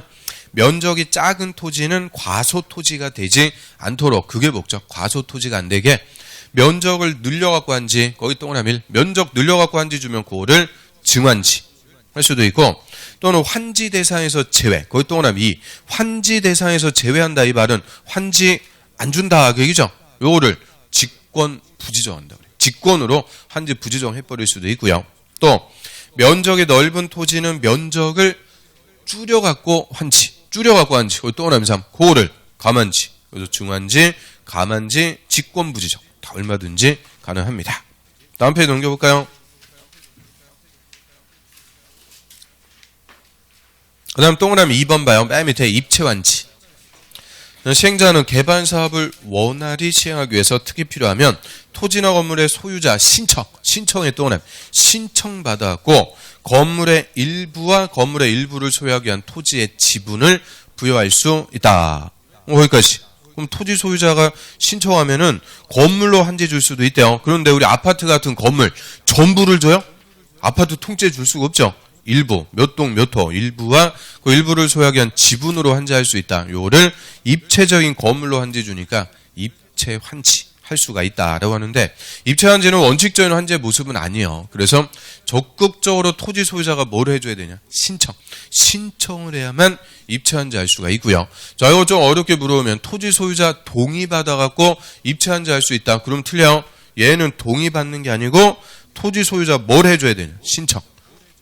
면적이 작은 토지는 과소 토지가 되지 않도록, 그게 목적. 과소 토지가 안 되게 면적을 늘려갖고 한지, 거기 동그라미 1, 면적 늘려갖고 한지 주면 그거를 증환지 할 수도 있고, 또는 환지 대상에서 제외, 거기 동그라미 2, 환지 대상에서 제외한다, 이 말은 환지 안 준다 그 얘기죠. 요거를 직권 부지정한다. 직권으로 환지 부지정 해버릴 수도 있고요. 또 면적이 넓은 토지는 면적을 줄여갖고 환지, 거기 동그라미 3, 그거를 감환지, 그래서 중환지, 감환지, 직권 부지정 다 얼마든지 가능합니다. 다음 페이지 넘겨볼까요? 그 다음 동그라미 2번 봐요. 맨 밑에 입체환지. 시행자는 개발 사업을 원활히 시행하기 위해서 특히 필요하면 토지나 건물의 소유자 신청에 동그라미 신청받아갖고 건물의 일부와 건물의 일부를 소유하기 위한 토지의 지분을 부여할 수 있다. 거기까지. 그럼 토지 소유자가 신청하면은 건물로 환지 줄 수도 있대요. 그런데 우리 아파트 같은 건물 전부를 줘요? 아파트 통째 줄 수가 없죠. 일부, 몇 동, 몇 호, 일부와 그 일부를 소유하기 위한 지분으로 환지할 수 있다. 요거를 입체적인 건물로 환지 주니까 입체 환지 할 수가 있다라고 하는데, 입체 환지는 원칙적인 환지의 모습은 아니에요. 그래서 적극적으로 토지 소유자가 뭘 해줘야 되냐? 신청을 해야만 입체 환지 할 수가 있고요. 자, 이거 좀 어렵게 물어보면 토지 소유자 동의 받아갖고 입체 환지 할 수 있다. 그럼 틀려요. 얘는 동의 받는 게 아니고 토지 소유자 뭘 해줘야 되냐? 신청.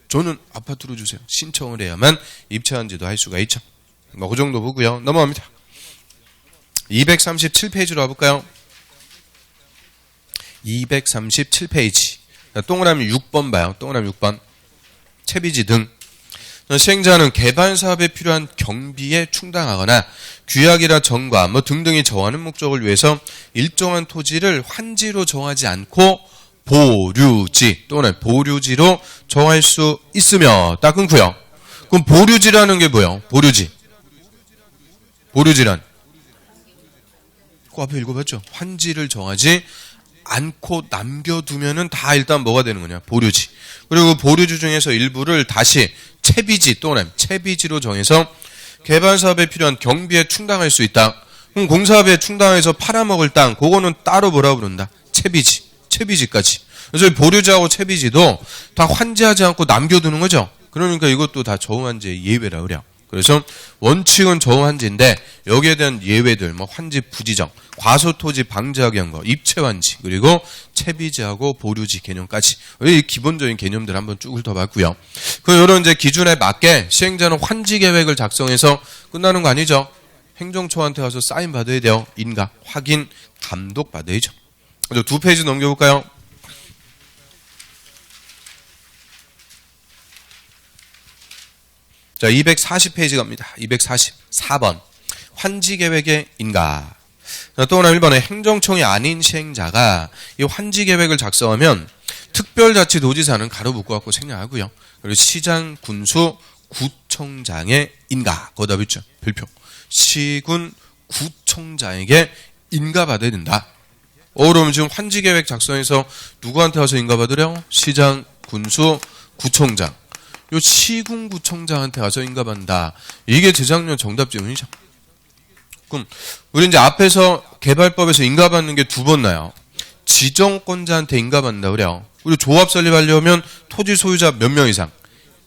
저는 아파트로 주세요. 신청을 해야만 입체환지도 할 수가 있죠. 뭐 그 정도 보고요. 넘어갑니다. 237페이지로 와볼까요? 237페이지. 동그라미 6번 봐요. 동그라미 6번. 채비지 등. 시행자는 개발 사업에 필요한 경비에 충당하거나 규약이나 정과 뭐 등등이 정하는 목적을 위해서 일정한 토지를 환지로 정하지 않고 보류지 또는 보류지로 정할 수 있으며, 딱 끊고요. 그럼 보류지라는 게 뭐예요? 보류지란 그 앞에 읽어봤죠? 환지를 정하지 않고 남겨두면은 다 일단 뭐가 되는 거냐? 보류지. 그리고 보류지 중에서 일부를 다시 채비지 또는 채비지로 정해서 개발 사업에 필요한 경비에 충당할 수 있다. 그럼 공사업에 충당해서 팔아먹을 땅, 그거는 따로 뭐라 부른다? 채비지까지. 그래서 보류지하고 채비지도 다 환지하지 않고 남겨두는 거죠. 그러니까 이것도 다 저우환지의 예외라 그래요. 그래서 원칙은 저우환지인데 여기에 대한 예외들, 뭐 환지 부지정, 과소토지 방지하기 위한 거, 입체환지, 그리고 채비지하고 보류지 개념까지 이 기본적인 개념들 한번 쭉 훑어봤고요. 그 이런 이제 기준에 맞게 시행자는 환지 계획을 작성해서 끝나는 거 아니죠. 행정처한테 가서 사인 받아야 돼요. 인가, 확인, 감독 받아야죠. 두 페이지 넘겨볼까요? 자, 240페이지 갑니다. 244번. 환지계획의 인가. 동그라미 1번에 행정청이 아닌 시행자가 이 환지계획을 작성하면 특별자치도지사는 가로 묶어갖고 생략하고요. 그리고 시장, 군수, 구청장의 인가. 거기다 붙죠. 별표. 시군, 구청장에게 인가받아야 된다. 그럼 지금 환지계획 작성해서 누구한테 와서 인가받으래요? 시장, 군수, 구청장. 요 시군구청장한테 와서 인가받는다. 이게 재작년 정답 질문이죠. 그럼 우리 이제 앞에서 개발법에서 인가받는 게 두 번 나요. 지정권자한테 인가받는다 그래요. 우리 조합 설립하려면 토지 소유자 몇 명 이상?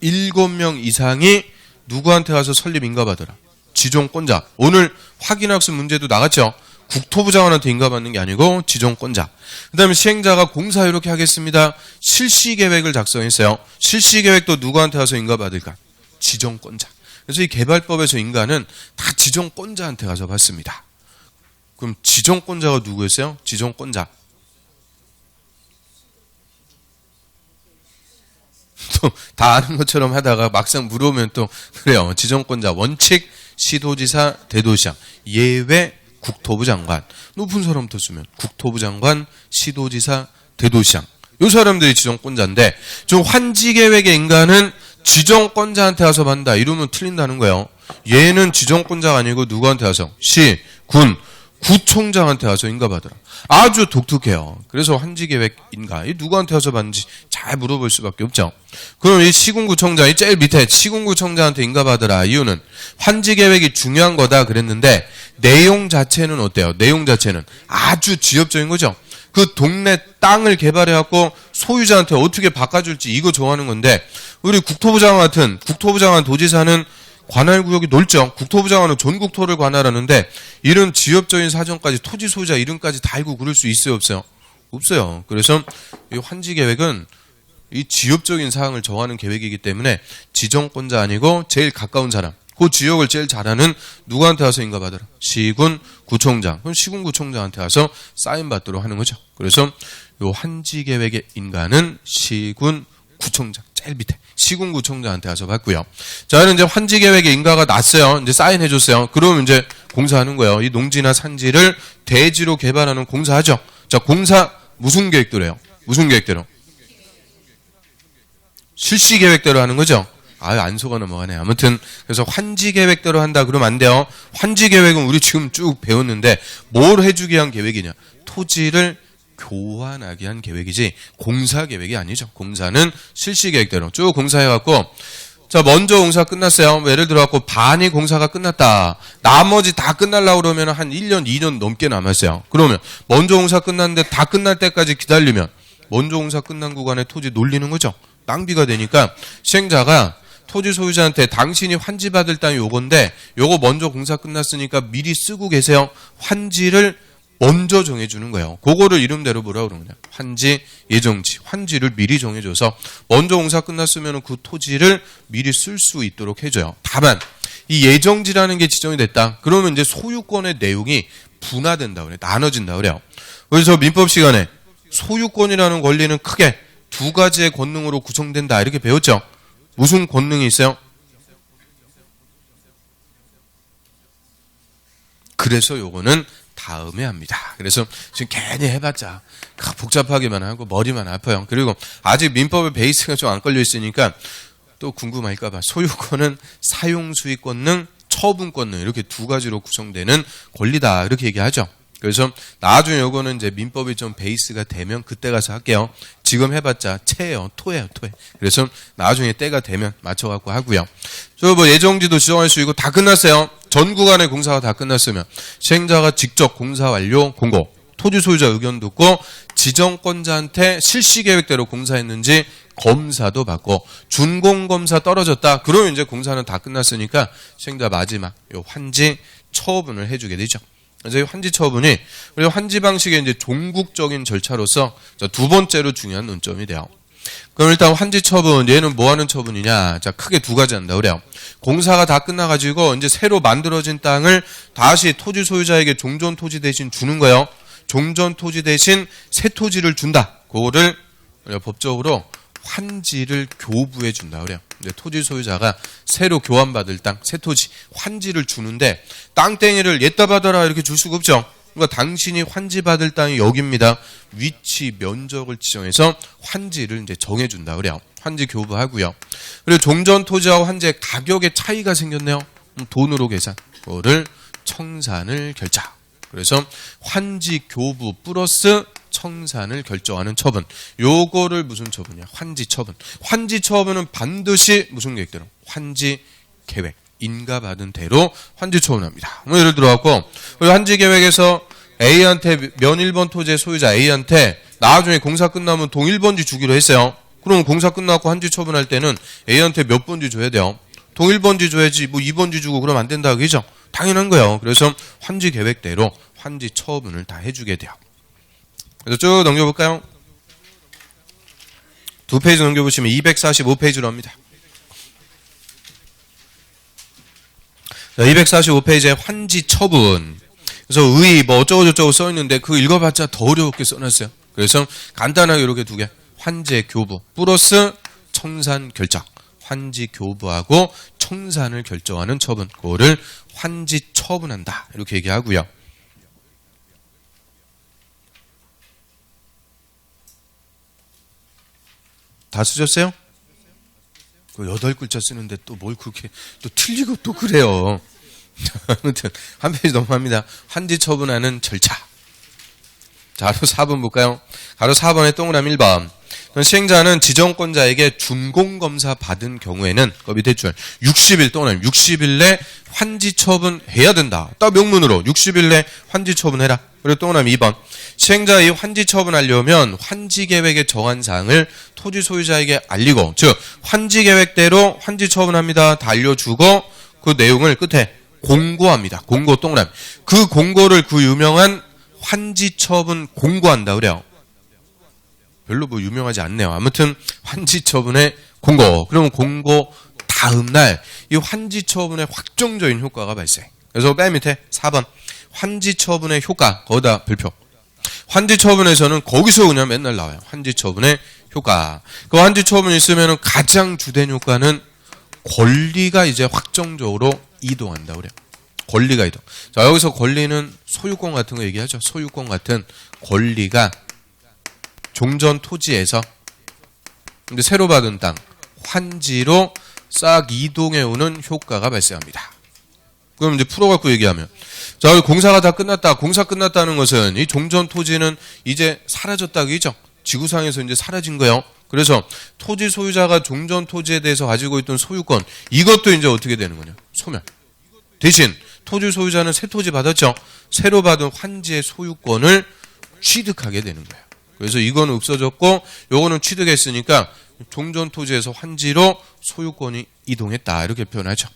7명 이상이 누구한테 가서 설립 인가받으라. 지정권자. 오늘 확인학습 문제도 나갔죠. 국토부 장관한테 인가받는 게 아니고 지정권자. 그 다음에 시행자가 공사 이렇게 하겠습니다. 실시계획을 작성했어요. 실시계획도 누구한테 와서 인가받을까? 지정권자. 그래서 이 개발법에서 인가는 다 지정권자한테 가서 받습니다. 그럼 지정권자가 누구였어요? 지정권자. 또 다 아는 것처럼 하다가 막상 물어보면 또 그래요. 지정권자 원칙 시도지사 대도시장 예외 국토부 장관 높은 사람부터 쓰면 국토부 장관 시도지사 대도시장 요 사람들이 지정권자인데 좀 환지계획의 인가는 지정권자한테 와서 받는다 이러면 틀린다는 거예요. 얘는 지정권자가 아니고 누구한테 와서 시, 군, 구청장한테 와서 인가받으라. 아주 독특해요. 그래서 환지계획 인가 이 누구한테 와서 받는지 잘 물어볼 수밖에 없죠. 그럼 이 시군구청장 이 제일 밑에 시군구청장한테 인가받으라 이유는 환지계획이 중요한 거다 그랬는데 내용 자체는 어때요? 내용 자체는 아주 지역적인 거죠. 그 동네 땅을 개발해갖고 소유자한테 어떻게 바꿔줄지 이거 정하는 건데 우리 국토부 장관 도지사는 관할구역이 넓죠. 국토부 장관은 전국토를 관할하는데 이런 지역적인 사정까지 토지 소유자 이름까지 다 알고 그럴 수 있어요 없어요? 없어요. 그래서 이 환지계획은 이 지역적인 사항을 정하는 계획이기 때문에 지정권자 아니고 제일 가까운 사람 그 지역을 제일 잘하는 누구한테 와서 인가받으라? 시군 구청장. 그럼 시군 구청장한테 와서 사인 받도록 하는 거죠. 그래서 요 환지계획의 인가는 시군 구청장 제일 밑에 시군 구청장한테 와서 받고요. 자, 이제 환지계획의 인가가 났어요. 이제 사인해 줬어요. 그러면 이제 공사하는 거예요. 이 농지나 산지를 대지로 개발하는 공사하죠. 자, 공사 무슨 계획대로요? 무슨 계획대로? 실시 계획대로 하는 거죠. 아유, 안 속아 넘어가네. 아무튼 그래서 환지 계획대로 한다 그러면 안 돼요. 환지 계획은 우리 지금 쭉 배웠는데 뭘 해주기 위한 계획이냐? 토지를 교환하기 위한 계획이지 공사 계획이 아니죠. 공사는 실시 계획대로 쭉 공사해갖고 자 먼저 공사 끝났어요. 예를 들어갖고 반이 공사가 끝났다. 나머지 다 끝나려고 그러면 한 1년, 2년 넘게 남았어요. 그러면 먼저 공사 끝났는데 다 끝날 때까지 기다리면 먼저 공사 끝난 구간에 토지 놀리는 거죠. 낭비가 되니까 시행자가 토지 소유자한테 당신이 환지 받을 땅이 요건데 요거 먼저 공사 끝났으니까 미리 쓰고 계세요. 환지를 먼저 정해주는 거예요. 그거를 이름대로 뭐라고 그러냐. 환지 예정지. 환지를 미리 정해줘서 먼저 공사 끝났으면 그 토지를 미리 쓸 수 있도록 해줘요. 다만 이 예정지라는 게 지정이 됐다. 그러면 이제 소유권의 내용이 분화된다 그래요. 나눠진다 그래요. 그래서 민법 시간에 소유권이라는 권리는 크게 두 가지의 권능으로 구성된다 이렇게 배웠죠. 무슨 권능이 있어요? 그래서 요거는 다음에 합니다. 그래서 지금 괜히 해봤자 복잡하기만 하고 머리만 아파요. 그리고 아직 민법의 베이스가 좀 안 걸려 있으니까 또 궁금할까봐 소유권은 사용수익권능, 처분권능 이렇게 두 가지로 구성되는 권리다 이렇게 얘기하죠. 그래서 나중에 요거는 이제 민법이 좀 베이스가 되면 그때 가서 할게요. 지금 해봤자 체예요. 토예요. 그래서 나중에 때가 되면 맞춰갖고 하고요. 저 뭐 예정지도 지정할 수 있고 다 끝났어요. 전 구간의 공사가 다 끝났으면 시행자가 직접 공사 완료 공고 토지 소유자 의견 듣고 지정권자한테 실시 계획대로 공사했는지 검사도 받고 준공검사 떨어졌다. 그러면 이제 공사는 다 끝났으니까 시행자 마지막 요 환지 처분을 해주게 되죠. 그래서 이 환지 처분이 우리 환지 방식의 이제 종국적인 절차로서 두 번째로 중요한 논점이 돼요. 그럼 일단 환지 처분 얘는 뭐 하는 처분이냐? 자 크게 두 가지 한다 그래요. 공사가 다 끝나가지고 이제 새로 만들어진 땅을 다시 토지 소유자에게 종전 토지 대신 주는 거예요. 종전 토지 대신 새 토지를 준다. 그거를 법적으로 환지를 교부해 준다 그래요. 이제 토지 소유자가 새로 교환받을 땅, 새 토지, 환지를 주는데 땅땡이를 옛다 받아라 이렇게 줄 수가 없죠. 그러니까 당신이 환지 받을 땅이 여기입니다. 위치, 면적을 지정해서 환지를 이제 정해준다 그래요. 환지 교부하고요. 그리고 종전 토지하고 환지의 가격의 차이가 생겼네요. 돈으로 계산. 그거를 청산을 결자. 그래서 환지 교부 플러스 청산을 결정하는 처분. 요거를 무슨 처분이야? 환지 처분. 환지 처분은 반드시 무슨 계획대로? 환지 계획. 인가받은 대로 환지 처분합니다. 뭐 예를 들어갖고 환지 계획에서 A한테 면 1번 토지의 소유자 A한테 나중에 공사 끝나면 동 1번지 주기로 했어요. 그럼 공사 끝나고 환지 처분할 때는 A한테 몇 번지 줘야 돼요? 동 1번지 줘야지 뭐 2번지 주고 그러면 안 된다 그죠? 당연한 거예요. 그래서 환지 계획대로 환지 처분을 다 해주게 돼요. 그래서 쭉 넘겨볼까요? 두 페이지 넘겨보시면 245페이지로 합니다. 245페이지에 환지 처분. 그래서 의 뭐 어쩌고저쩌고 써있는데 그거 읽어봤자 더 어렵게 써놨어요. 그래서 간단하게 이렇게 두 개. 환지의 교부 플러스 청산 결정. 환지 교부하고 청산을 결정하는 처분. 그거를 환지 처분한다. 이렇게 얘기하고요. 다 쓰셨어요? 그 8글자 쓰는데 또 뭘 그렇게 또 틀리고 또 그래요. 아무튼 한 페이지 넘어갑니다. 환지 처분하는 절차. 자, 가로 4번 볼까요? 가로 4번의 동그라미 1번. 시행자는 지정권자에게 준공검사 받은 경우에는 그 밑에 줄 60일 동안 60일 내 환지 처분해야 된다. 딱 명문으로 60일 내 환지 처분해라. 그리고 동그라미 2번. 시행자가 이 환지 처분하려면 환지 계획에 정한 사항을 토지 소유자에게 알리고, 즉 환지 계획대로 환지 처분합니다. 다 알려주고 그 내용을 끝에 공고합니다. 공고 동그라미. 그 공고를 그 유명한 환지 처분 공고한다 그래요. 별로 뭐 유명하지 않네요. 아무튼 환지 처분의 공고. 그러면 공고 다음 날 이 환지 처분의 확정적인 효과가 발생. 그래서 맨 밑에 4번 환지 처분의 효과 거기다 별표. 환지 처분에서는 거기서 그냥 맨날 나와요. 환지 처분의 효과. 그 환지 처분이 있으면 가장 주된 효과는 권리가 이제 확정적으로 이동한다 그래요. 권리가 이동. 자, 여기서 권리는 소유권 같은 거 얘기하죠. 소유권 같은 권리가 종전 토지에서 근데 새로 받은 땅 환지로 싹 이동해 오는 효과가 발생합니다. 그럼 이제 풀어갖고 얘기하면, 자, 공사가 다 끝났다. 공사 끝났다는 것은 이 종전 토지는 이제 사라졌다고 이죠. 지구상에서 이제 사라진 거예요. 그래서 토지 소유자가 종전 토지에 대해서 가지고 있던 소유권, 이것도 이제 어떻게 되는 거냐? 소멸. 대신 토지 소유자는 새 토지 받았죠. 새로 받은 환지의 소유권을 취득하게 되는 거예요. 그래서 이거는 없어졌고 요거는 취득했으니까 종전 토지에서 환지로 소유권이 이동했다. 이렇게 표현하죠.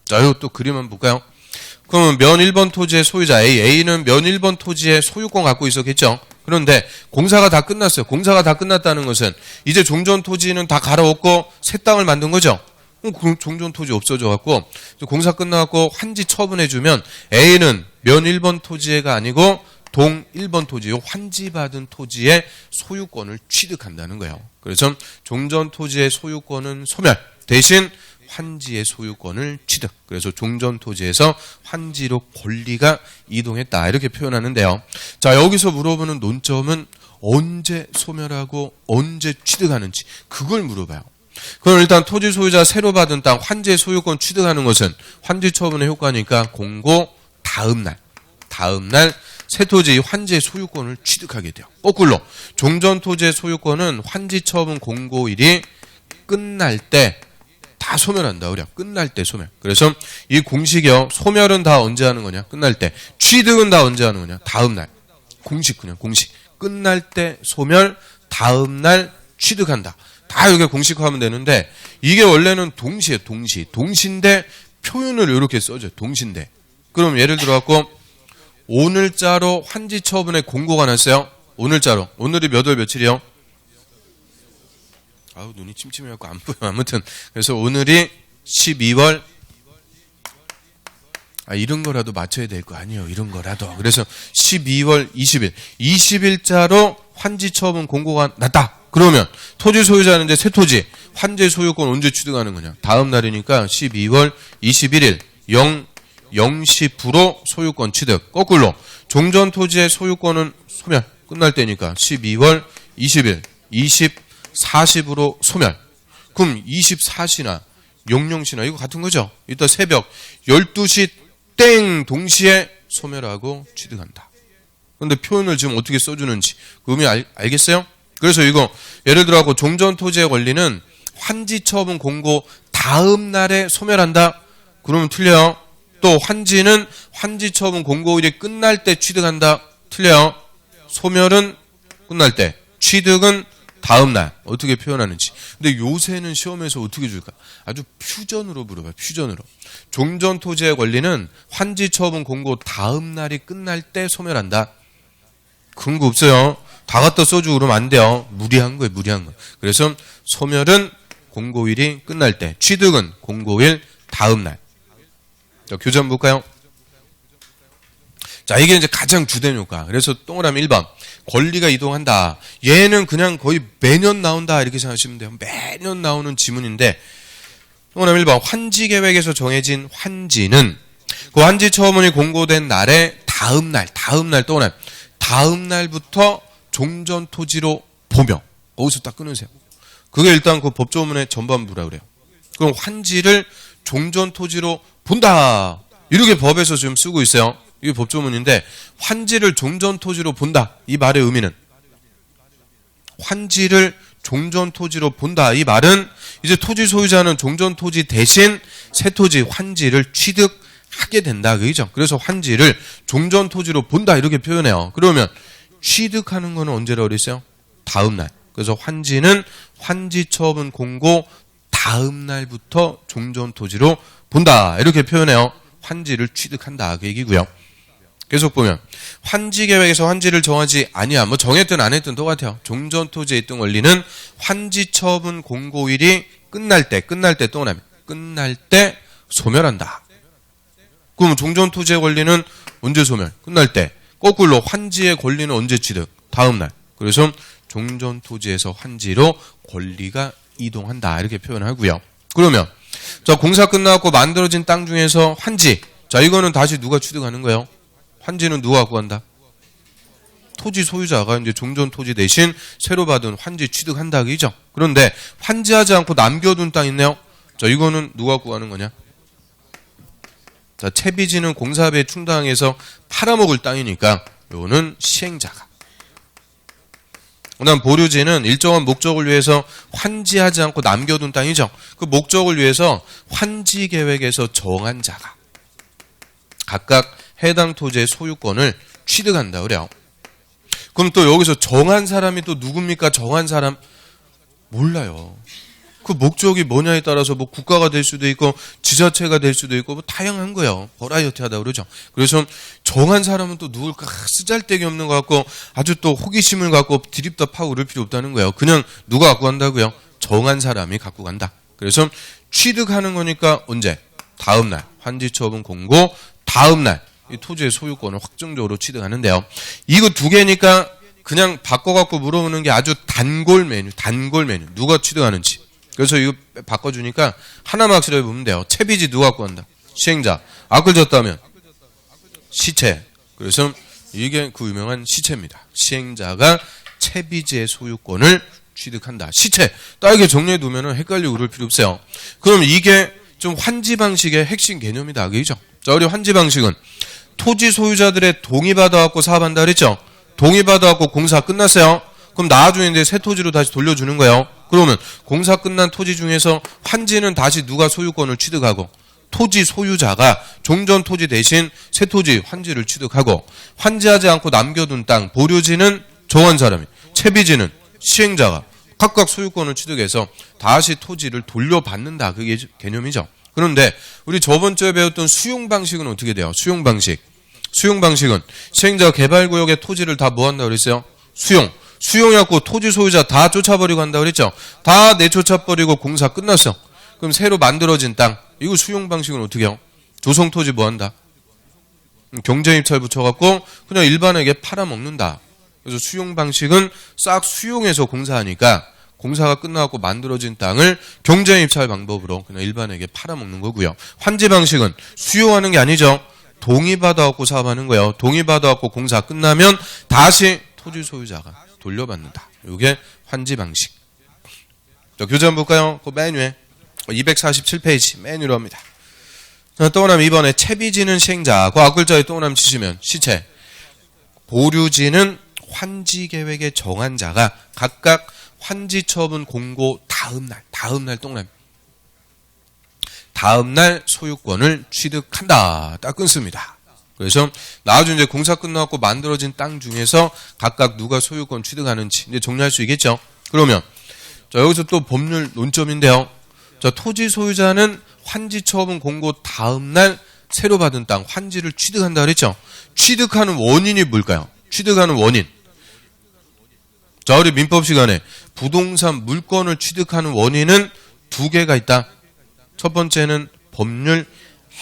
자, 이거 또 그림 한번 볼까요? 그러면 면 1번 토지의 소유자 A는 면 1번 토지의 소유권 갖고 있었겠죠. 그런데 공사가 다 끝났어요. 공사가 다 끝났다는 것은 이제 종전 토지는 다 갈아엎고 새 땅을 만든 거죠. 그럼 종전 토지 없어져 갖고 공사 끝나갖고 환지 처분해주면 A는 면 1번 토지가 아니고 동 1번 토지, 환지받은 토지의 소유권을 취득한다는 거예요. 그래서 종전 토지의 소유권은 소멸, 대신 환지의 소유권을 취득. 그래서 종전 토지에서 환지로 권리가 이동했다. 이렇게 표현하는데요. 자, 여기서 물어보는 논점은 언제 소멸하고 언제 취득하는지 그걸 물어봐요. 그럼 일단 토지 소유자 새로 받은 땅 환지의 소유권 취득하는 것은 환지 처분의 효과니까 공고 다음 날 새 토지 환지의 소유권을 취득하게 돼요. 거꾸로 종전 토지의 소유권은 환지 처분 공고일이 끝날 때 다 소멸한다. 그래요. 끝날 때 소멸. 그래서 이 공식이요. 소멸은 다 언제 하는 거냐? 끝날 때. 취득은 다 언제 하는 거냐? 다음 날. 공식 그냥 공식. 끝날 때 소멸, 다음 날 취득한다. 다 이렇게 공식화하면 되는데 이게 원래는 동시에 동시인데 표현을 이렇게 써줘요. 동시인데. 그럼 예를 들어 갖고 오늘자로 환지 처분의 공고가 났어요. 오늘자로. 오늘이 몇 월 며칠이요? 아우, 눈이 침침해갖고 안 보여. 아무튼 그래서 오늘이 12월 이런 거라도 맞춰야 될 거 아니에요. 이런 거라도. 그래서 12월 20일 20일자로 환지 처분 공고가 났다. 그러면 토지 소유자는 이제 새 토지 환지 소유권 언제 취득하는 거냐? 다음 날이니까 12월 21일 0시 소유권 취득. 거꾸로 종전 토지의 소유권은 소멸 끝날 때니까 12월 20일 40으로 소멸. 그럼 24시나 00시나 이거 같은 거죠. 이따 새벽 12시 땡 동시에 소멸하고 취득한다. 그런데 표현을 지금 어떻게 써주는지 그 의미 알겠어요? 그래서 이거 예를 들어 종전 토지의 권리는 환지 처분 공고 다음 날에 소멸한다. 그러면 틀려요. 또 환지는 환지 처분 공고일이 끝날 때 취득한다. 틀려요. 소멸은 끝날 때, 취득은 다음 날. 어떻게 표현하는지. 근데 요새는 시험에서 어떻게 줄까? 아주 퓨전으로 물어봐요. 퓨전으로. 종전 토지의 권리는 환지 처분 공고 다음 날이 끝날 때 소멸한다. 그런 거 없어요. 다 갖다 써주고 그러면 안 돼요. 무리한 거예요. 무리한 거. 그래서 소멸은 공고일이 끝날 때, 취득은 공고일 다음 날. 자, 교재 한번 볼까요? 자, 이게 이제 가장 주된 효과. 그래서 동그라미 1번. 권리가 이동한다. 얘는 그냥 거의 매년 나온다. 이렇게 생각하시면 돼요. 매년 나오는 지문인데, 동그라미 1번. 환지 계획에서 정해진 환지는 그 환지 처분이 공고된 날의 다음날 동그라미. 다음 날부터 종전 토지로 보며. 거기서 딱 끊으세요. 그게 일단 그 법조문의 전반부라 그래요. 그럼 환지를 종전 토지로 본다. 이렇게 법에서 지금 쓰고 있어요. 이게 법조문인데 환지를 종전 토지로 본다. 이 말의 의미는 환지를 종전 토지로 본다. 이 말은 이제 토지 소유자는 종전 토지 대신 새 토지 환지를 취득하게 된다. 그죠? 그래서 환지를 종전 토지로 본다. 이렇게 표현해요. 그러면 취득하는 거는 언제라고 그랬어요? 다음 날. 그래서 환지는 환지 처분 공고 다음 날부터 종전 토지로 본다. 이렇게 표현해요. 환지를 취득한다. 그 얘기고요. 계속 보면 환지 계획에서 환지를 정하지 아니야. 뭐 정했든 안 했든 똑같아요. 종전 토지의 입동 원리는 환지 처분 공고일이 끝날 때 동그라미. 끝날 때 소멸한다. 그럼 종전 토지의 권리는 언제 소멸? 끝날 때. 거꾸로 환지의 권리는 언제 취득? 다음 날. 그래서 종전 토지에서 환지로 권리가 이동한다. 이렇게 표현하고요. 그러면 자, 공사 끝나고 만들어진 땅 중에서 환지. 자, 이거는 다시 누가 취득하는 거예요? 환지는 누가 갖고 간다? 토지 소유자가 이제 종전 토지 대신 새로 받은 환지 취득한다. 그죠? 그런데 환지하지 않고 남겨둔 땅 있네요. 자, 이거는 누가 갖고 가는 거냐? 자, 채비지는 공사비에 충당해서 팔아먹을 땅이니까 이거는 시행자가. 그다음 보류지는 일정한 목적을 위해서 환지하지 않고 남겨둔 땅이죠. 그 목적을 위해서 환지 계획에서 정한 자가 각각 해당 토지의 소유권을 취득한다 그래요. 그럼 또 여기서 정한 사람이 또 누굽니까? 정한 사람 몰라요. 그 목적이 뭐냐에 따라서 뭐 국가가 될 수도 있고 지자체가 될 수도 있고 뭐 다양한 거예요. 버라이어티하다 그러죠. 그래서 정한 사람은 또 누굴까 쓰잘데기 없는 것 같고 아주 또 호기심을 갖고 드립다 파고 그럴 필요 없다는 거예요. 그냥 누가 갖고 간다고요? 정한 사람이 갖고 간다. 그래서 취득하는 거니까 언제? 다음 날. 환지 처분 공고 다음 날 이 토지의 소유권을 확정적으로 취득하는데요. 이거 두 개니까 그냥 바꿔갖고 물어보는 게 아주 단골 메뉴. 누가 취득하는지. 그래서 이거 바꿔주니까 하나만 확실하게 보면 돼요. 채비지 누가 갖고 간다? 시행자. 악을 졌다면 시체. 그래서 이게 그 유명한 시체입니다. 시행자가 채비지의 소유권을 취득한다. 시체. 딱 이렇게 정리해 두면 헷갈리고 그럴 필요 없어요. 그럼 이게 좀 환지 방식의 핵심 개념이다. 그죠? 자, 우리 환지 방식은 토지 소유자들의 동의받아갖고 사업한다 그랬죠? 동의받아갖고 공사 끝났어요. 그럼 나중에 이제 새 토지로 다시 돌려주는 거예요. 그러면 공사 끝난 토지 중에서 환지는 다시 누가 소유권을 취득하고 토지 소유자가 종전 토지 대신 새 토지 환지를 취득하고 환지하지 않고 남겨둔 땅 보류지는 정한 사람이 채비지는 시행자가 각각 소유권을 취득해서 다시 토지를 돌려받는다. 그게 개념이죠. 그런데 우리 저번 주에 배웠던 수용 방식은 어떻게 돼요? 수용 방식은 시행자가 개발구역의 토지를 다 뭐 한다고 그랬어요? 수용해갖고 토지 소유자 다 쫓아버리고 한다고 그랬죠? 다 내쫓아버리고 공사 끝났어. 그럼 새로 만들어진 땅. 이거 수용 방식은 어떻게 해요? 조성 토지 뭐 한다? 경쟁입찰 붙여갖고 그냥 일반에게 팔아먹는다. 그래서 수용 방식은 싹 수용해서 공사하니까 공사가 끝나고 만들어진 땅을 경쟁입찰 방법으로 그냥 일반에게 팔아먹는 거고요. 환지 방식은 수용하는 게 아니죠. 동의받아갖고 사업하는 거예요. 동의받아갖고 공사 끝나면 다시 토지 소유자가 돌려받는다. 이게 환지 방식. 자, 교재 한번 볼까요? 그 맨 위에 247페이지 맨 위로 합니다. 자, 동그라미 2번에 채비지는 시행자. 그 앞글자에 동그라미 치시면 시체. 보류지는 환지 계획의 정한 자가 각각 환지 처분 공고 다음 날 동그라미. 다음 날 소유권을 취득한다. 딱 끊습니다. 그래서 나중에 이제 공사 끝나고 만들어진 땅 중에서 각각 누가 소유권 취득하는지 이제 정리할 수 있겠죠. 그러면 자, 여기서 또 법률 논점인데요. 자, 토지 소유자는 환지 처분 공고 다음 날 새로 받은 땅 환지를 취득한다 그랬죠. 취득하는 원인이 뭘까요? 취득하는 원인. 자, 우리 민법 시간에 부동산 물건을 취득하는 원인은 두 개가 있다. 첫 번째는 법률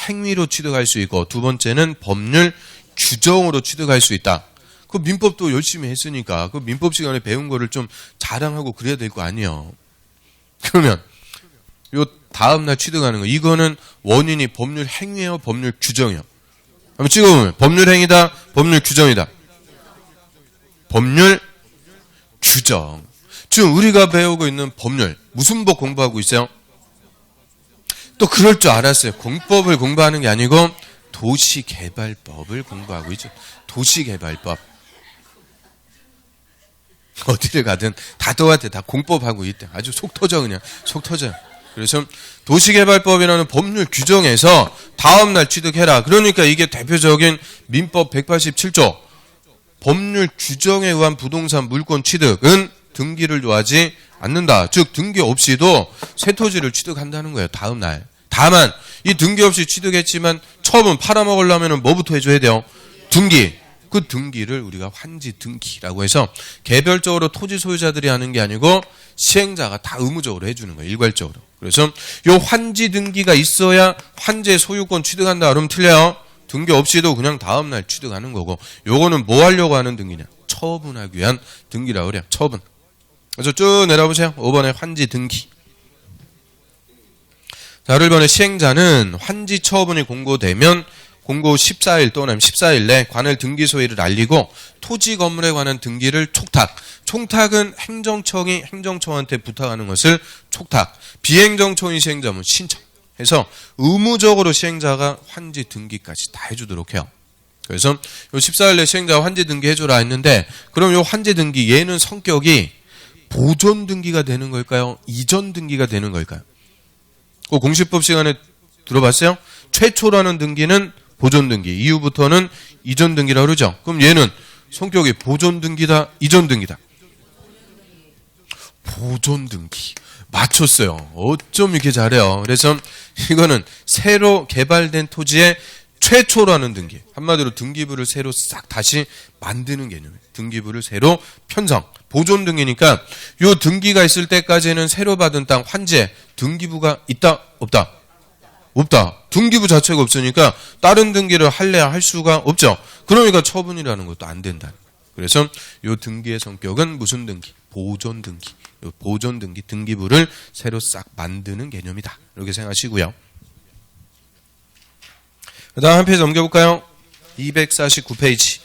행위로 취득할 수 있고 두 번째는 법률 규정으로 취득할 수 있다. 그 민법도 열심히 했으니까 그 민법 시간에 배운 거를 좀 자랑하고 그래야 될 거 아니에요. 그러면 요 다음날 취득하는 거 이거는 원인이 법률 행위예요, 법률 규정이요. 한번 찍어보면 법률 행위다, 법률 규정이다. 법률 규정. 지금 우리가 배우고 있는 법률 무슨 법 공부하고 있어요? 또 그럴 줄 알았어요. 공법을 공부하는 게 아니고 도시개발법을 공부하고 있죠. 도시개발법. 어디를 가든 다 똑같아. 다 공법하고 있대. 아주 속 터져 그냥. 속 터져요. 그래서 도시개발법이라는 법률 규정에서 다음날 취득해라. 그러니까 이게 대표적인 민법 187조 법률 규정에 의한 부동산 물권 취득은 등기를 요하지 않는다. 즉 등기 없이도 새 토지를 취득한다는 거예요. 다음날. 다만 이 등기 없이 취득했지만 처분 팔아먹으려면 뭐부터 해줘야 돼요? 등기. 그 등기를 우리가 환지 등기라고 해서 개별적으로 토지 소유자들이 하는 게 아니고 시행자가 다 의무적으로 해주는 거예요. 일괄적으로. 그래서 요 환지 등기가 있어야 환지의 소유권 취득한다. 그러면 틀려요. 등기 없이도 그냥 다음날 취득하는 거고 요거는 뭐 하려고 하는 등기냐. 처분하기 위한 등기라고 그래요. 처분. 그래서 쭉 내려보세요. 5번에 환지 등기. 자, 1번에 시행자는 환지 처분이 공고되면 공고 14일 또는 14일 내 관할 등기 소위를 알리고 토지 건물에 관한 등기를 촉탁. 촉탁은 행정청이 행정청한테 부탁하는 것을 촉탁. 비행정청이 시행자면 신청. 해서 의무적으로 시행자가 환지 등기까지 다 해주도록 해요. 그래서 요 14일 내 시행자가 환지 등기 해줘라 했는데 그럼 요 환지 등기 얘는 성격이 보존 등기가 되는 걸까요? 이전 등기가 되는 걸까요? 그 공시법 시간에 들어봤어요? 최초라는 등기는 보존 등기, 이후부터는 이전 등기라고 그러죠. 그럼 얘는 성격이 보존 등기다, 이전 등기다. 보존 등기. 맞췄어요. 어쩜 이렇게 잘해요. 그래서 이거는 새로 개발된 토지의 최초라는 등기. 한마디로 등기부를 새로 싹 다시 만드는 개념이에요. 등기부를 새로 편성. 보존 등기니까 요 등기가 있을 때까지는 새로 받은 땅 환지에 등기부가 있다? 없다? 없다. 등기부 자체가 없으니까 다른 등기를 할래야 할 수가 없죠. 그러니까 처분이라는 것도 안 된다. 그래서 요 등기의 성격은 무슨 등기? 보존 등기. 요 보존 등기, 등기부를 새로 싹 만드는 개념이다. 이렇게 생각하시고요. 그 다음 한 페이지 넘겨볼까요? 249페이지.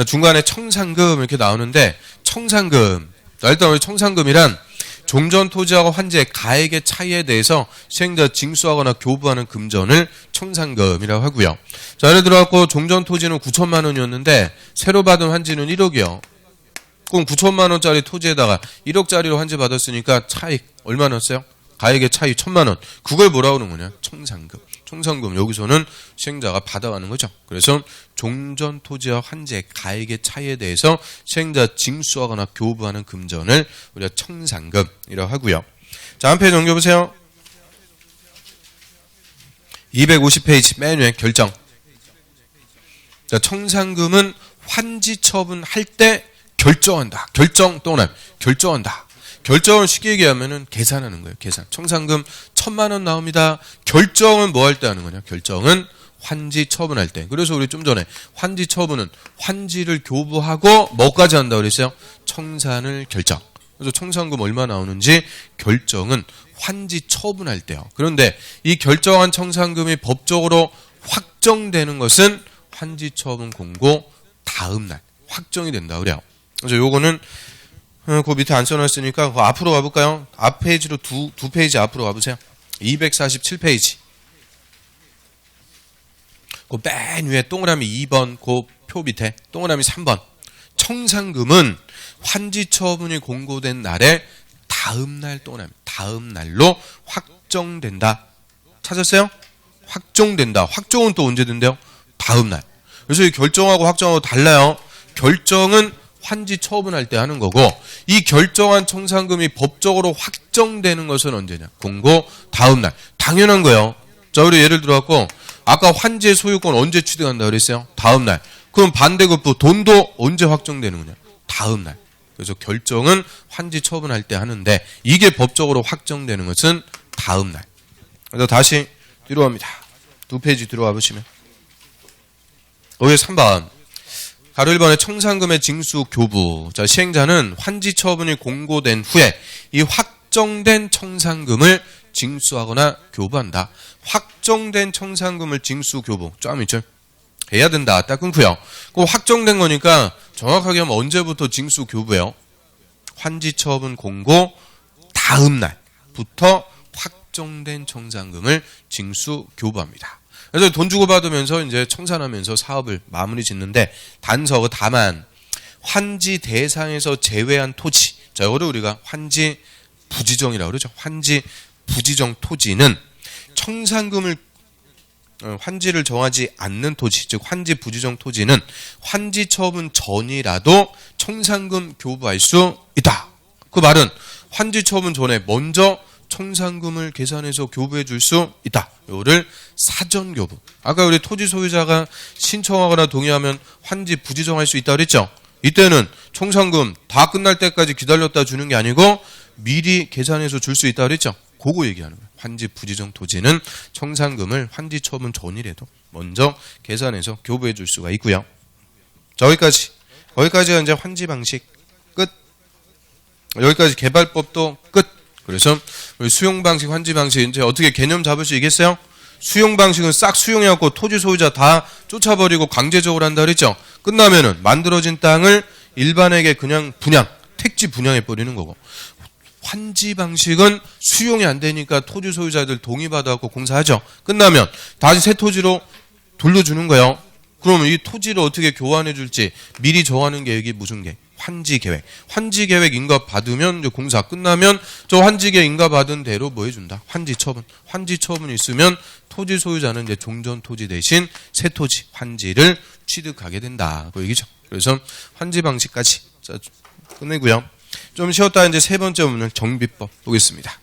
중간에 청산금 이렇게 나오는데 청산금. 일단 우리 청산금이란 종전 토지하고 환지의 가액의 차이에 대해서 시행자 징수하거나 교부하는 금전을 청산금이라고 하고요. 자, 예를 들어갖고 종전 토지는 9천만 원이었는데 새로 받은 환지는 1억이요. 그럼 9천만 원짜리 토지에다가 1억짜리로 환지 받았으니까 차익 얼마 넣었어요? 가액의 차이 1,000만 원. 그걸 뭐라고 그러는 거냐? 청산금. 청산금 여기서는 시행자가 받아가는 거죠. 그래서 종전 토지와 환지의 가액의 차이에 대해서 시행자 징수하거나 교부하는 금전을 우리가 청산금이라고 하고요. 자, 한 페이지 넘겨보세요. 250페이지 맨 위에 결정. 자, 청산금은 환지 처분할 때 결정한다. 결정 또는 결정한다. 결정을 쉽게 얘기하면은 계산하는 거예요. 계산. 청산금 1,000만 원 나옵니다. 결정은 뭐 할 때 하는 거냐? 결정은 환지 처분할 때. 그래서 우리 좀 전에 환지 처분은 환지를 교부하고 뭐까지 한다고 그랬어요? 청산을 결정. 그래서 청산금 얼마 나오는지 결정은 환지 처분할 때요. 그런데 이 결정한 청산금이 법적으로 확정되는 것은 환지 처분 공고 다음 날 확정이 된다 그래요. 그래서 요거는 그 밑에 안 써놨으니까 그 앞으로 가볼까요? 앞 페이지로 두 페이지 앞으로 가보세요. 247페이지. 그 맨 위에 동그라미 2번 그 표 밑에 동그라미 3번. 청산금은 환지 처분이 공고된 날에 다음 날 동그라미 다음 날로 확정된다. 찾았어요? 확정된다. 확정은 또 언제 된대요? 다음 날. 그래서 이 결정하고 확정하고 달라요. 결정은 환지 처분할 때 하는 거고 이 결정한 청산금이 법적으로 확정되는 것은 언제냐? 공고 다음 날. 당연한 거예요. 자, 우리 예를 들어갖고 아까 환지의 소유권 언제 취득한다 그랬어요? 다음 날. 그럼 반대급부 돈도 언제 확정되는 거냐? 다음 날. 그래서 결정은 환지 처분할 때 하는데 이게 법적으로 확정되는 것은 다음 날. 그래서 다시 뒤로 갑니다. 두 페이지 들어와 보시면 여기 3번. 가로 1번의 청산금의 징수 교부. 자, 시행자는 환지 처분이 공고된 후에 이 확정된 청산금을 징수하거나 교부한다. 확정된 청산금을 징수 교부. 좀 있죠? 해야 된다. 딱 끊고요. 그 확정된 거니까 정확하게 하면 언제부터 징수 교부해요? 환지 처분 공고 다음 날부터 확정된 청산금을 징수 교부합니다. 그래서 돈 주고 받으면서 이제 청산하면서 사업을 마무리 짓는데 단서 다만 환지 대상에서 제외한 토지. 자, 이거를 우리가 환지 부지정이라고 그러죠. 환지 부지정 토지는 청산금을 환지를 정하지 않는 토지, 즉 환지 부지정 토지는 환지 처분 전이라도 청산금 교부할 수 있다. 그 말은 환지 처분 전에 먼저 청산금을 계산해서 교부해 줄 수 있다. 이거를 사전 교부. 아까 우리 토지 소유자가 신청하거나 동의하면 환지 부지정할 수 있다고 그랬죠. 이때는 청산금 다 끝날 때까지 기다렸다 주는 게 아니고 미리 계산해서 줄 수 있다고 그랬죠. 그거 얘기하는 거예요. 환지 부지정 토지는 청산금을 환지 처분 전이라도 먼저 계산해서 교부해 줄 수가 있고요. 자, 거기까지가 이제 환지 방식 끝. 여기까지 개발법도 끝. 그래서 수용 방식, 환지 방식 이제 어떻게 개념 잡을 수 있겠어요? 수용 방식은 싹 수용해갖고 토지 소유자 다 쫓아버리고 강제적으로 한다 그랬죠. 끝나면은 만들어진 땅을 일반에게 그냥 분양, 택지 분양해 버리는 거고. 환지 방식은 수용이 안 되니까 토지 소유자들 동의받아갖고 공사하죠. 끝나면 다시 새 토지로 돌려주는 거예요. 그러면 이 토지를 어떻게 교환해 줄지 미리 정하는 계획이 무슨 계획? 환지 계획. 환지 계획 인가 받으면 이제 공사 끝나면 저 환지 계획 인가 받은 대로 뭐 해준다? 환지 처분. 환지 처분이 있으면 토지 소유자는 이제 종전 토지 대신 새 토지 환지를 취득하게 된다. 그 얘기죠. 그래서 환지 방식까지 자, 끝내고요. 좀 쉬었다 이제 세 번째 문은 정비법 보겠습니다.